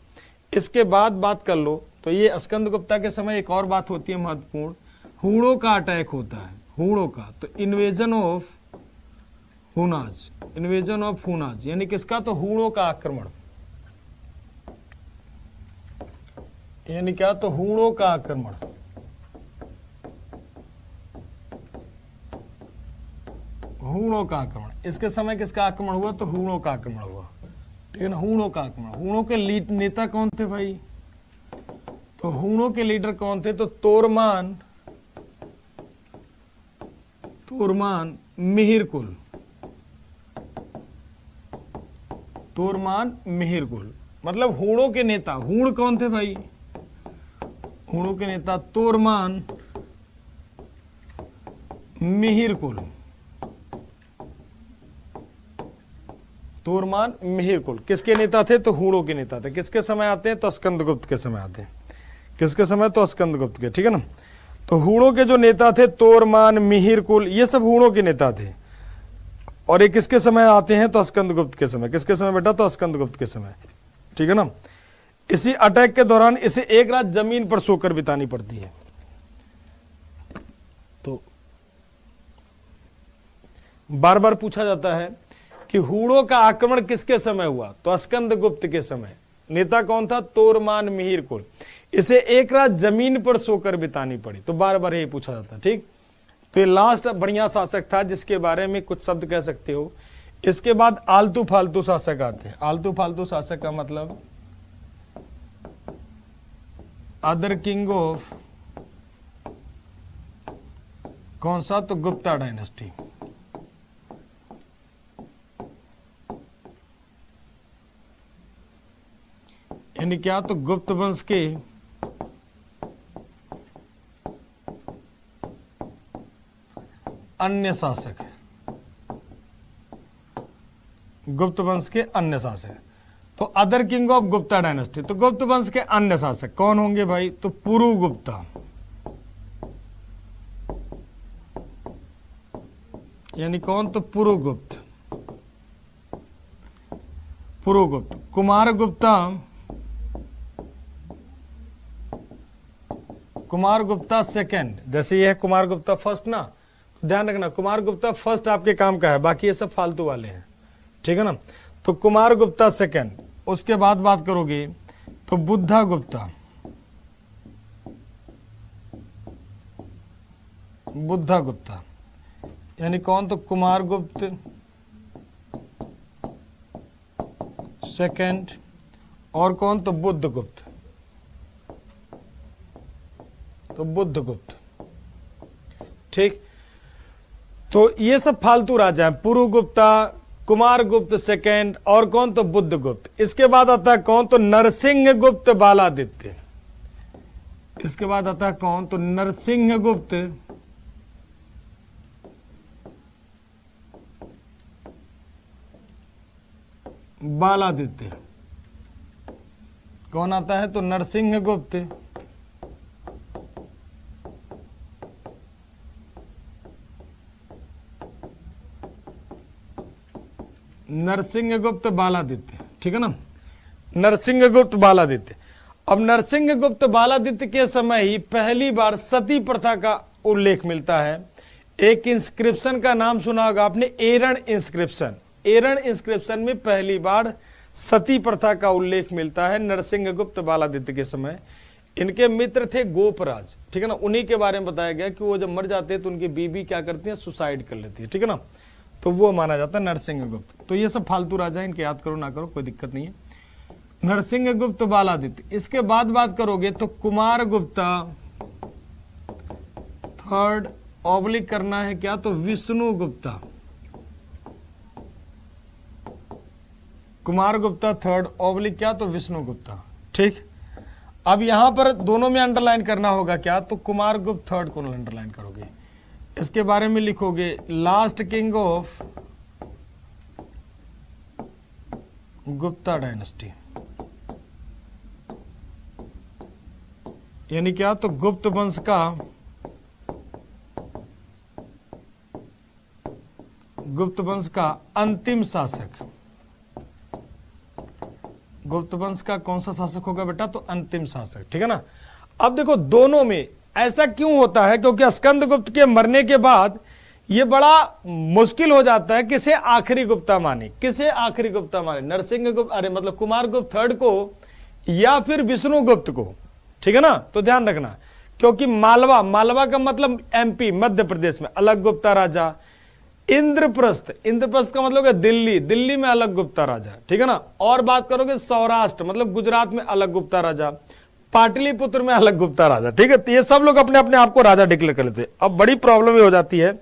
इसके बाद बात कर लो तो ये स्कंदगुप्ता के समय एक और बात होती है महत्वपूर्ण, हूणों का अटैक होता है। हूणों का, तो इन्वेजन ऑफ हुनाज, यानी किसका? तो हूणों का आक्रमण। यानी क्या? तो हूणों का आक्रमण। हूणों का आक्रमण। इसके समय किसका आक्रमण हुआ? तो हूणों का आक्रमण हुआ, ठीक है ना। हूणों का आक्रमण। हूणों के नेता कौन थे भाई? तो हूणों के लीडर कौन थे? तो तोरमान मिहिरकुल। तोरमान मिहिरकुल मतलब हूणों के नेता। हूण कौन थे भाई? हूणों के नेता तोरमान मिहिरकुल। तोरमान मिहिरकुल किसके नेता थे? तो हूणों के नेता थे। किसके समय आते हैं? तो स्कंदगुप्त के समय आते हैं। किसके समय? तो स्कंदगुप्त के, ठीक है ना। तो हूणों के जो नेता थे तोरमान, मिहिरकुल, ये सब हूणों के नेता थे। और ये किसके समय आते हैं? तो स्कंदगुप्त के समय। किसके समय बेटा? तो स्कंदगुप्त के समय, ठीक है ना। इसी अटैक के दौरान इसे एक रात जमीन पर सोकर बितानी पड़ती है। तो बार बार पूछा जाता है कि हूणों का आक्रमण किसके समय हुआ? तो स्कंदगुप्त के समय। नेता कौन था? तोरमान मिहिरकुल। इसे एक रात जमीन पर सोकर बितानी पड़ी। तो बार बार यही पूछा जाता है, ठीक। तो ये लास्ट बढ़िया शासक था जिसके बारे में कुछ शब्द कह सकते हो। इसके बाद आलतू फालतू शासक आते हैं। आलतू फालतू शासक का मतलब अदर किंग ऑफ कौन सा? तो गुप्ता डायनेस्टी। यानी क्या? तो गुप्त वंश के अन्य शासक। गुप्त वंश के अन्य शासक। तो other king of Gupta dynasty. तो गुप्त वंश के अन्य शासक कौन होंगे भाई? तो पुरु गुप्ता। यानी कौन? तो पुरुगुप्त। पुरुगुप्त। कुमार गुप्ता सेकंड। जैसे ये है कुमार गुप्ता फर्स्ट ना, तो ध्यान रखना कुमार गुप्ता फर्स्ट आपके काम का है, बाकी ये सब फालतू वाले हैं, ठीक है ना। तो कुमार गुप्ता सेकंड। उसके बाद बात करोगे तो बुद्धा गुप्ता। बुद्धा गुप्ता यानी कौन? तो कुमार गुप्त सेकंड। और कौन? तो बुद्ध गुप्त। तो बुद्ध गुप्त, ठीक। तो ये सब फालतू राजा हैं। पुरु गुप्ता, कुमार गुप्त सेकंड, और कौन? तो बुद्ध गुप्त। इसके बाद आता है कौन? तो नरसिंह गुप्त बालादित्य। इसके बाद आता है कौन? तो नरसिंह गुप्त बालादित्य। कौन आता है? तो नरसिंह गुप्त नरसिंहगुप्त बालादित्य, ठीक है ना, नरसिंहगुप्त बालादित्य। अब नरसिंहगुप्त बालादित्य के समय ही पहली बार सती प्रथा का उल्लेख मिलता है। एक इंस्क्रिप्शन का नाम सुना होगा आपने, एरन इंस्क्रिप्शन। एरन इंस्क्रिप्शन में पहली बार सती प्रथा का उल्लेख मिलता है नरसिंहगुप्त बालादित्य के समय। इनके मित्र थे गोपराज, ठीक है ना, उन्हीं के बारे में बताया गया कि वो जब मर जाते हैं तो उनकी बीवी क्या करती है, सुसाइड कर लेती है, ठीक है ना, तो वो माना जाता है नरसिंहगुप्त। तो ये सब फालतू राजा, इनके याद करो ना करो कोई दिक्कत नहीं है। नरसिंहगुप्त बालादित्य। इसके बाद बात करोगे तो कुमार गुप्ता थर्ड, ऑब्लिक करना है क्या, तो विष्णु गुप्ता। कुमार गुप्ता थर्ड, ऑब्लिक क्या, तो विष्णु गुप्ता, ठीक। अब यहां पर दोनों में अंडरलाइन करना होगा क्या, तो कुमार गुप्त थर्ड को अंडरलाइन करोगे। इसके बारे में लिखोगे last king of Gupta dynasty, यानी क्या, तो गुप्त वंश का, गुप्त वंश का अंतिम शासक। गुप्त वंश का कौन सा शासक होगा बेटा, तो अंतिम शासक, ठीक है ना। अब देखो दोनों में ऐसा क्यों होता है, क्योंकि स्कंदगुप्त के मरने के बाद यह बड़ा मुश्किल हो जाता है किसे आखिरी गुप्ता माने, किसे आखिरी गुप्ता माने, नरसिंहगुप्त, अरे मतलब कुमार गुप्त थर्ड को या फिर विष्णु गुप्त को, ठीक है ना। तो ध्यान रखना, क्योंकि मालवा, मालवा का मतलब एमपी मध्य प्रदेश में अलग गुप्ता राजा। इंद्रप्रस्थ, इंद्रप्रस्थ का मतलब है दिल्ली, दिल्ली में अलग गुप्ता राजा, ठीक है ना। और बात करोगे सौराष्ट्र मतलब गुजरात में अलग गुप्ता राजा, पाटलिपुत्र में अलग गुप्ता राजा, ठीक है। तो ये सब लोग अपने अपने आप को राजा डिक्लेयर कर लेते। अब बड़ी प्रॉब्लम ये हो जाती है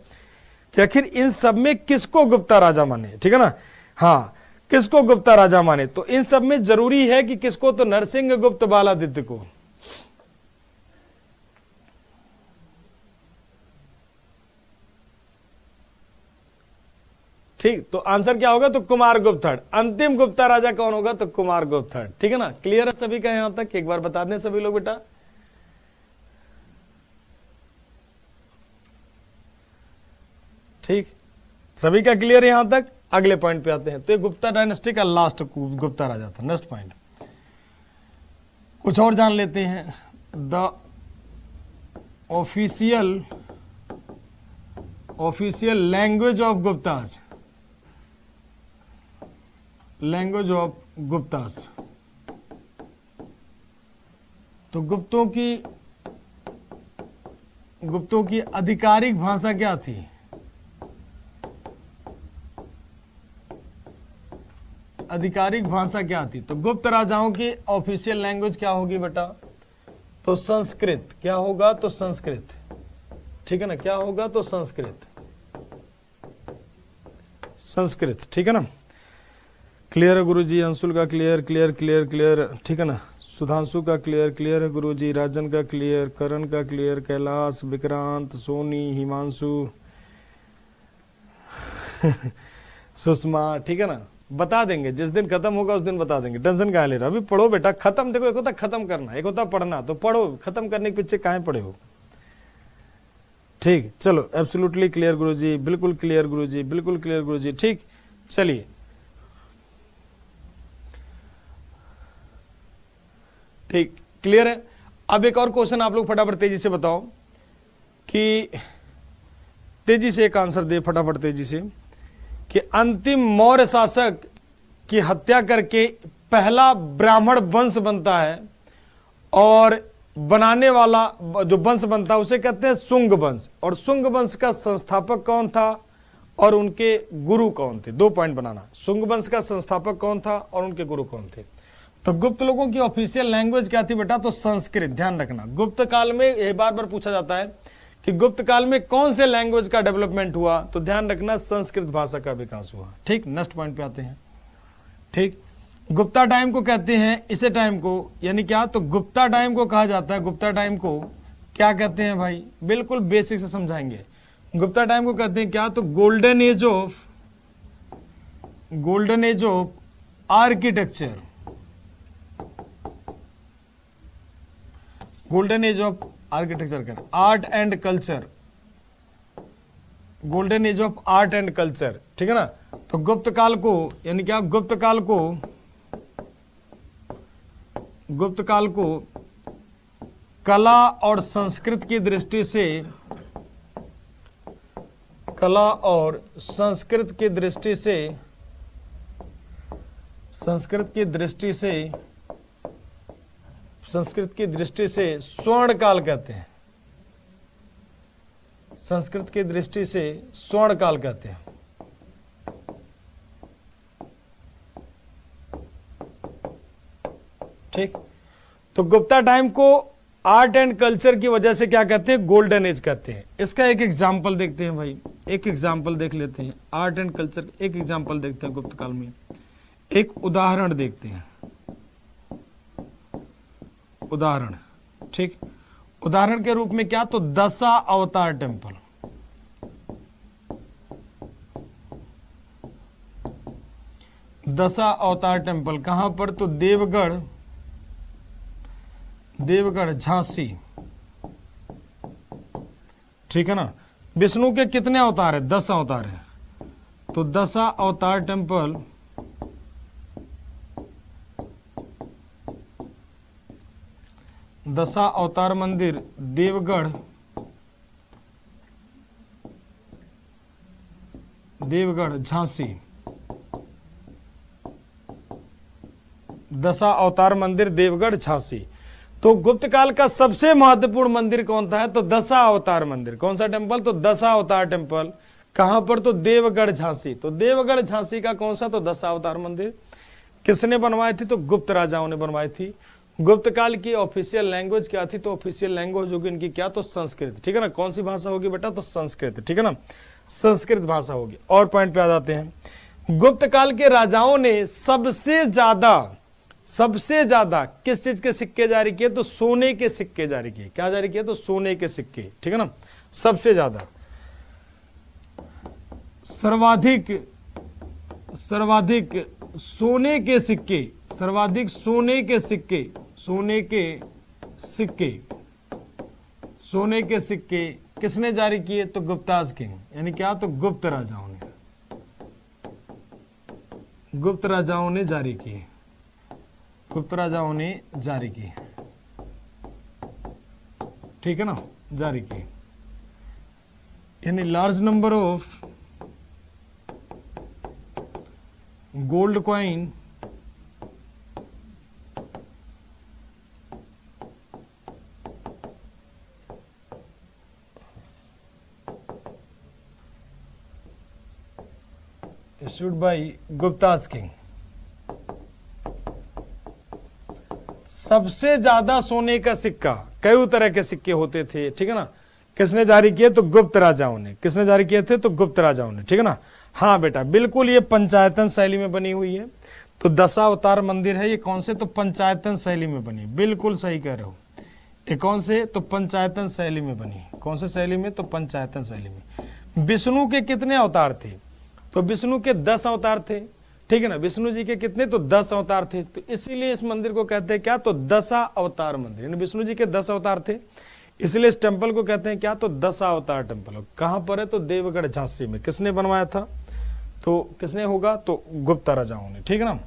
कि आखिर इन सब में किसको गुप्ता राजा माने, ठीक है ना, हाँ, किसको गुप्ता राजा माने। तो इन सब में जरूरी है कि किसको, तो नरसिंहगुप्त बालादित्य को। ठीक, तो आंसर क्या होगा, तो कुमार गुप्त थर्ड। अंतिम गुप्ता राजा कौन होगा, तो कुमार गुप्त थर्ड, ठीक है ना। क्लियर है सभी का यहां तक, एक बार बता दें सभी लोग बेटा। ठीक, सभी का क्लियर है यहां तक। अगले पॉइंट पे आते हैं। तो ये गुप्ता डायनेस्टी का लास्ट गुप्ता राजा था। नेक्स्ट पॉइंट कुछ और जान लेते हैं। The official language of Guptas, language of Guptas. तो गुप्तों की आधिकारिक भाषा क्या थी, आधिकारिक भाषा क्या थी। तो गुप्त राजाओं की ऑफिशियल लैंग्वेज क्या होगी बेटा, तो संस्कृत। क्या होगा, तो संस्कृत, ठीक है ना। क्या होगा, तो संस्कृत, संस्कृत, ठीक है ना। क्लियर है गुरुजी, अंशुल का क्लियर क्लियर क्लियर क्लियर, ठीक है ना। सुधांशु का क्लियर क्लियर है गुरुजी, राजन का क्लियर, करण का क्लियर, कैलाश, विक्रांत, सोनी, हिमांशु सुषमा, ठीक है ना। बता देंगे जिस दिन खत्म होगा उस दिन बता देंगे, टेंशन कहाँ ले रहा। अभी पढ़ो बेटा, खत्म, देखो एक होता खत्म करना, एक होता पढ़ना, तो पढ़ो, खत्म करने के पीछे कहाँ पड़े हो। ठीक, चलो एब्सोल्युटली क्लियर गुरुजी, बिल्कुल क्लियर गुरुजी, बिल्कुल क्लियर गुरुजी। ठीक, चलिए ठीक, क्लियर है। अब एक और क्वेश्चन आप लोग फटाफट तेजी से बताओ, कि तेजी से एक आंसर दे फटाफट तेजी से, कि अंतिम मौर्य शासक की हत्या करके पहला ब्राह्मण वंश बनता है, और बनाने वाला जो वंश बनता है उसे कहते हैं शुंग वंश। और शुंग वंश का संस्थापक कौन था और उनके गुरु कौन थे। 2 पॉइंट बनाना, शुंग वंश का संस्थापक कौन था और उनके गुरु कौन थे। तो गुप्त लोगों की ऑफिशियल लैंग्वेज क्या थी बेटा, तो संस्कृत। ध्यान रखना, गुप्त काल में यह बार बार पूछा जाता है कि गुप्त काल में कौन से लैंग्वेज का डेवलपमेंट हुआ, तो ध्यान रखना संस्कृत भाषा का विकास हुआ। ठीक, नेक्स्ट पॉइंट पे आते हैं। ठीक, गुप्ता टाइम को कहते हैं, इसे टाइम को, यानी क्या, तो गुप्ता टाइम को कहा जाता है। गुप्ता टाइम को क्या कहते हैं भाई, बिल्कुल बेसिक से समझाएंगे। गुप्ता टाइम को कहते हैं क्या, तो golden age of architecture, golden age of architecture कर art and culture, golden age of art and culture, ठीक है ना। तो गुप्त काल को यानी क्या, गुप्त काल को कला और संस्कृत की दृष्टि से, कला और संस्कृत की दृष्टि से, संस्कृत की दृष्टि से स्वर्ण काल कहते हैं। संस्कृत की दृष्टि से स्वर्ण काल कहते हैं। ठीक, तो गुप्ता टाइम को आर्ट एंड कल्चर की वजह से क्या कहते हैं, गोल्डन एज कहते हैं। इसका एक एग्जाम्पल देखते हैं भाई, एक एग्जाम्पल देख लेते हैं। आर्ट एंड कल्चर, एक एग्जाम्पल देखते हैं गुप्त काल में, एक उदाहरण देखते हैं। उदाहरण, ठीक, उदाहरण के रूप में क्या, तो दशा अवतार टेम्पल। दशा अवतार टेम्पल कहां पर, तो देवगढ़ झांसी, ठीक है ना। विष्णु के कितने अवतार है, 10 अवतार है। तो दशा अवतार टेम्पल दशा अवतार मंदिर देवगढ़ झांसी। दशा अवतार मंदिर देवगढ़ झांसी। तो गुप्त काल का सबसे महत्वपूर्ण मंदिर कौन था है, तो दशा अवतार मंदिर। कौन सा टेम्पल, तो दशा अवतार टेम्पल। कहां पर, तो देवगढ़ झांसी। तो देवगढ़ झांसी का कौन सा, तो दशा अवतार मंदिर। किसने बनवाई थी, तो गुप्त राजाओं ने बनवाई थी। गुप्त काल की ऑफिशियल लैंग्वेज क्या थी, तो ऑफिशियल लैंग्वेज होगी इनकी क्या, तो संस्कृत, ठीक है ना। कौन सी भाषा होगी बेटा, तो संस्कृत, ठीक है ना, संस्कृत भाषा होगी। और पॉइंट पे आ जाते हैं। गुप्त काल के राजाओं ने सबसे ज्यादा किस चीज के सिक्के जारी किए, तो सोने के सिक्के जारी किए। क्या जारी किए, तो सोने के सिक्के, ठीक है ना। सबसे ज्यादा, सर्वाधिक सोने के सिक्के, सर्वाधिक सोने के सिक्के किसने जारी किए, तो गुप्ताज किंग, यानी क्या, तो गुप्त राजाओं ने जारी किए। गुप्त राजाओं ने जारी की, ठीक है ना, जारी की। यानी large number of gold coin issued by Gupta's king. सबसे ज्यादा सोने का सिक्का, कई तरह के सिक्के होते थे, ठीक है ना, किसने जारी किए, तो गुप्त राजाओं ने। किसने जारी किए थे, तो गुप्त राजाओं ने, ठीक है ना। हाँ बेटा, बिल्कुल ये पंचायतन शैली में बनी हुई है। तो दशावतार मंदिर है, ये कौन से, तो पंचायतन शैली में बनी। बिल्कुल सही कह रहे हो। ये कौन से, तो पंचायतन शैली में बनी। कौन से शैली में, तो पंचायतन शैली में। विष्णु के कितने अवतार थे, तो विष्णु के 10 अवतार थे, ठीक है ना। विष्णु जी के कितने, तो 10 अवतार थे। तो इसीलिए इस मंदिर को कहते हैं क्या, तो दशा अवतार मंदिर। यानी विष्णु जी के 10 अवतार थे, इसलिए इस टेम्पल को कहते हैं क्या, तो दशा अवतार टेम्पल। कहां पर है, तो देवगढ़ झांसी में। किसने बनवाया था, तो किसने होगा, तो गुप्त राजाओं ने, ठीक है ना।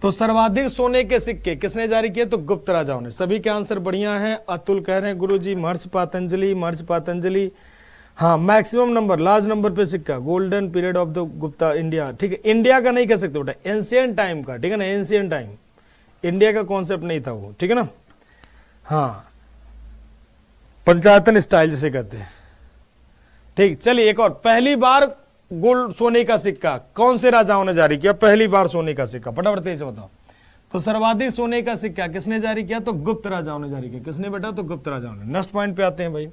तो सर्वाधिक सोने के सिक्के किसने जारी किए, तो गुप्त राजाओं ने। सभी के आंसर बढ़िया हैं। अतुल कह रहे हैं गुरुजी महर्षि पातंजलि। हाँ, मैक्सिमम नंबर, लार्ज नंबर पे सिक्का, golden period of the Gupta India, ठीक है। इंडिया का नहीं कह सकते बेटा, एंशियंट टाइम का, ठीक है ना, एंशियंट टाइम। इंडिया का कॉन्सेप्ट नहीं था वो, ठीक है ना। हाँ, पंचायतन स्टाइल जिसे कहते हैं, ठीक। चलिए एक और, पहली बार गोल्ड सोने का सिक्का कौन से राजाओं ने जारी किया, पहली बार सोने का सिक्का, फटाफट तेज से बताओ। तो सर्वाधिक सोने का सिक्का किसने जारी किया, तो गुप्त राजाओं ने जारी किया। किसने बेटा, तो गुप्त राजाओं ने। नेक्स्ट पॉइंट पे आते हैं भाई।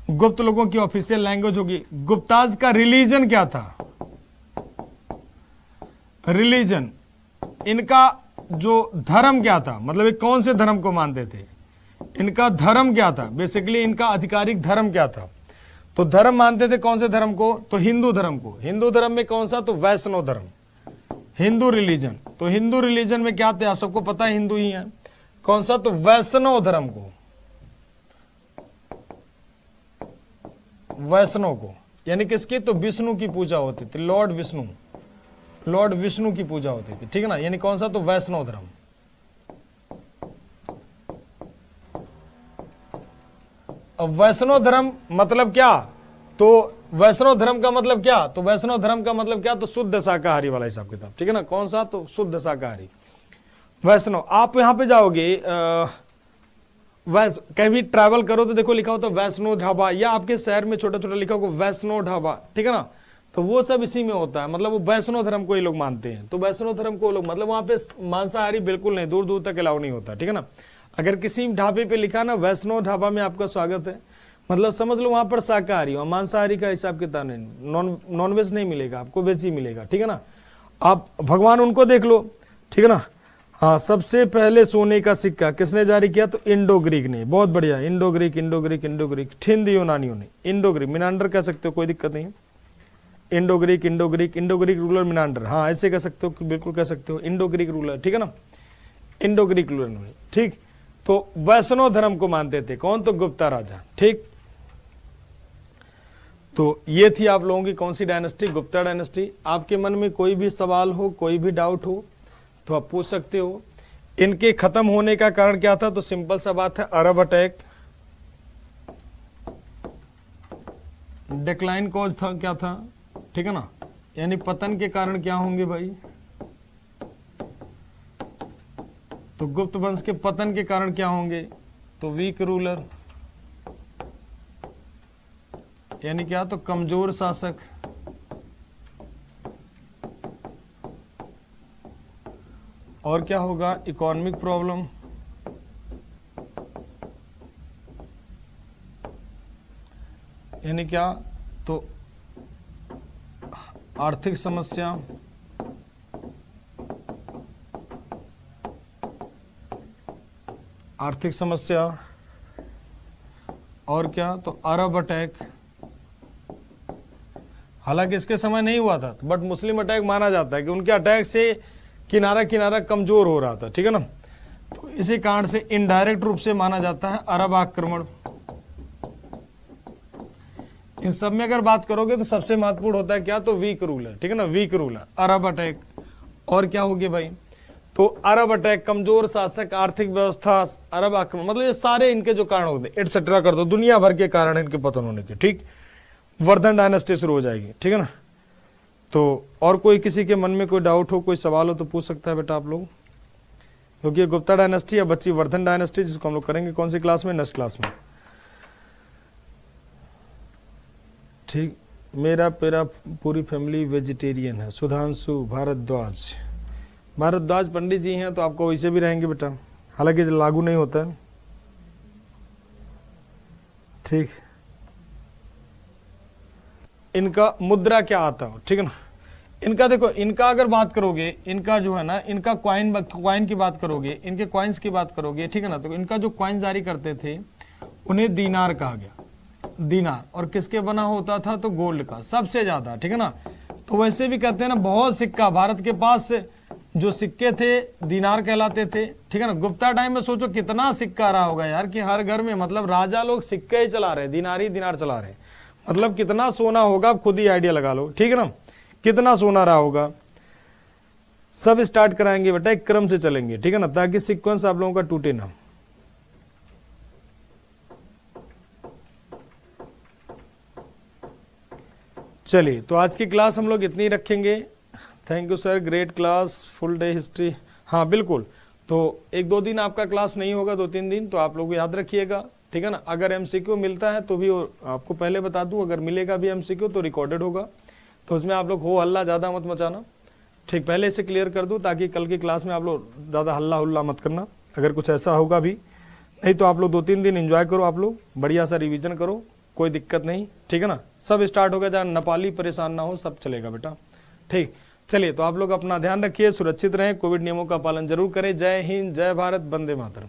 गुप्त लोगों की ऑफिशियल लैंग्वेज होगी। गुप्ताज का रिलीजन क्या था, रिलीजन, इनका जो धर्म क्या था, मतलब ये कौन से धर्म को मानते थे, इनका धर्म क्या था, बेसिकली इनका आधिकारिक धर्म क्या था। तो धर्म मानते थे कौन से धर्म को, तो हिंदू धर्म को। हिंदू धर्म में कौन सा, तो वैष्णव धर्म, हिंदू रिलीजन। तो हिंदू रिलीजन में क्या थे, आप सबको पता है हिंदू ही है। कौन सा, तो वैष्णव धर्म को। वैष्णव को, यानी किसकी, तो विष्णु की पूजा होती थी, लॉर्ड विष्णु की पूजा होती थी, ठीक है ना, यानी कौन सा, तो वैष्णव धर्म। अब वैष्णव धर्म मतलब क्या, तो वैष्णव धर्म का मतलब क्या, तो वैष्णव धर्म का मतलब क्या, तो शुद्ध शाकाहारी वाला हिसाब किताब, ठीक है ना, कौन सा, तो शुद्ध शाकाहारी वैष्णव। आप यहां पे जाओगे कहीं भी ट्रैवल करो तो देखो लिखा हो तो वैष्णो ढाबा, या आपके शहर में छोटा छोटा लिखा होगा वैष्णो ढाबा, ठीक है ना, तो वो सब इसी में होता है, मतलब वो वैष्णो धर्म को ही लोग मानते हैं। तो वैष्णो धर्म को लोग मतलब वहां पे मांसाहारी बिल्कुल नहीं, दूर दूर तक अलाउ नहीं होता, ठीक है ना। अगर किसी ढाबे पे लिखा ना वैष्णो ढाबा में आपका स्वागत है, मतलब समझ लो वहां पर शाकाहारी और मांसाहारी का हिसाब किताब नहीं, नॉनवेज नहीं मिलेगा आपको, वेज ही मिलेगा, ठीक है ना। आप भगवान उनको देख लो, ठीक है ना। हाँ, सबसे पहले सोने का सिक्का किसने जारी किया, तो इंडो ग्रीक ने, बहुत बढ़िया, इंडो ग्रीक हिंद यूनानियों ने, इंडो ग्रीक, मिनांडर कह सकते हो, कोई दिक्कत नहीं है, इंडो ग्रीक रूलर मिनांडर, हाँ ऐसे कह सकते हो, बिल्कुल कह सकते हो, इंडो ग्रीक रूलर, ठीक है ना, इंडो ग्रीक रूलर ने, ठीक। तो वैष्णव धर्म को मानते थे कौन, तो गुप्ता राजा, ठीक। तो ये थी आप लोगों की कौन सी डायनेस्टी, गुप्ता डायनेस्टी। आपके मन में कोई भी सवाल हो, कोई भी डाउट हो तो आप पूछ सकते हो। इनके खत्म होने का कारण क्या था, तो सिंपल सा बात है, अरब अटैक, डिक्लाइन कॉज था, क्या था, ठीक है ना, यानी पतन के कारण क्या होंगे भाई, तो गुप्त वंश के पतन के कारण क्या होंगे, तो वीक रूलर, यानी क्या, तो कमजोर शासक, और क्या होगा, इकोनॉमिक प्रॉब्लम, यानी क्या, तो आर्थिक समस्या, और क्या, तो अरब अटैक। हालांकि इसके समय नहीं हुआ था, बट मुस्लिम अटैक माना जाता है कि उनके अटैक से किनारा कमजोर हो रहा था, ठीक है ना। तो इसी कारण से इनडायरेक्ट रूप से माना जाता है अरब आक्रमण। इन सब में अगर बात करोगे तो सबसे महत्वपूर्ण होता है क्या, तो वीक रूलर, ठीक है ना, वीक रूलर, अरब अटैक, और क्या होगी भाई, तो अरब अटैक, कमजोर शासक, आर्थिक व्यवस्था, अरब आक्रमण, मतलब ये सारे इनके जो कारण होते हैं एटसेट्रा कर दो, दुनिया भर के कारण इनके पतन होने के, ठीक। वर्धन डायनेस्टी शुरू हो जाएगी, ठीक है ना। तो और कोई किसी के मन में कोई डाउट हो, कोई सवाल हो तो पूछ सकता है बेटा आप लोग, क्योंकि गुप्ता डायनेस्टी या बच्ची वर्धन डायनेस्टी, जिसको हम लोग करेंगे कौन सी क्लास में, नेक्स्ट क्लास में, ठीक। मेरा पूरी फैमिली वेजिटेरियन है, सुधांशु भारद्वाज पंडित जी हैं, तो आपको वैसे भी रहेंगे बेटा, हालांकि लागू नहीं होता है, ठीक। इनका मुद्रा क्या आता है, ठीक है ना। इनका देखो, इनका अगर बात करोगे, इनका जो है ना, इनका क्वाइन की बात करोगे, इनके क्वाइंस की बात करोगे, ठीक है ना, तो इनका जो क्वाइन जारी करते थे उन्हें दीनार कहा गया, दीनार, और किसके बना होता था, तो गोल्ड का सबसे ज्यादा, ठीक है ना। तो वैसे भी कहते हैं ना, बहुत सिक्का भारत के पास जो सिक्के थे दीनार कहलाते थे, ठीक है ना। गुप्ता टाइम में सोचो कितना सिक्का रहा होगा यार, कि हर घर में मतलब राजा लोग सिक्के ही चला रहे, दीनार चला रहे, मतलब कितना सोना होगा, आप खुद ही आइडिया लगा लो, ठीक है ना, कितना सोना रहा होगा। सब स्टार्ट कराएंगे बेटा, एक क्रम से चलेंगे, ठीक है ना, ताकि सीक्वेंस आप लोगों का टूटे ना। चलिए, तो आज की क्लास हम लोग इतनी रखेंगे। Thank you sir, great class, full day history, हाँ बिल्कुल। तो 1-2 दिन आपका क्लास नहीं होगा, 2-3 दिन, तो आप लोग याद रखिएगा, ठीक है ना। अगर एमसीक्यू मिलता है तो भी आपको पहले बता दूं, अगर मिलेगा भी एमसीक्यू तो रिकॉर्डेड होगा, तो उसमें आप लोग हो हल्ला ज़्यादा मत मचाना, ठीक। पहले से क्लियर कर दूं ताकि कल की क्लास में आप लोग ज़्यादा हल्ला हुल्ला मत करना, अगर कुछ ऐसा होगा भी। नहीं तो आप लोग 2-3 दिन एंजॉय करो, आप लोग बढ़िया सा रिवीजन करो, कोई दिक्कत नहीं, ठीक है ना। सब स्टार्ट हो गया, जहाँ नेपाली परेशान ना हो, सब चलेगा बेटा, ठीक। चलिए, तो आप लोग अपना ध्यान रखिए, सुरक्षित रहें, कोविड नियमों का पालन जरूर करें। जय हिंद, जय भारत, वंदे मातरम।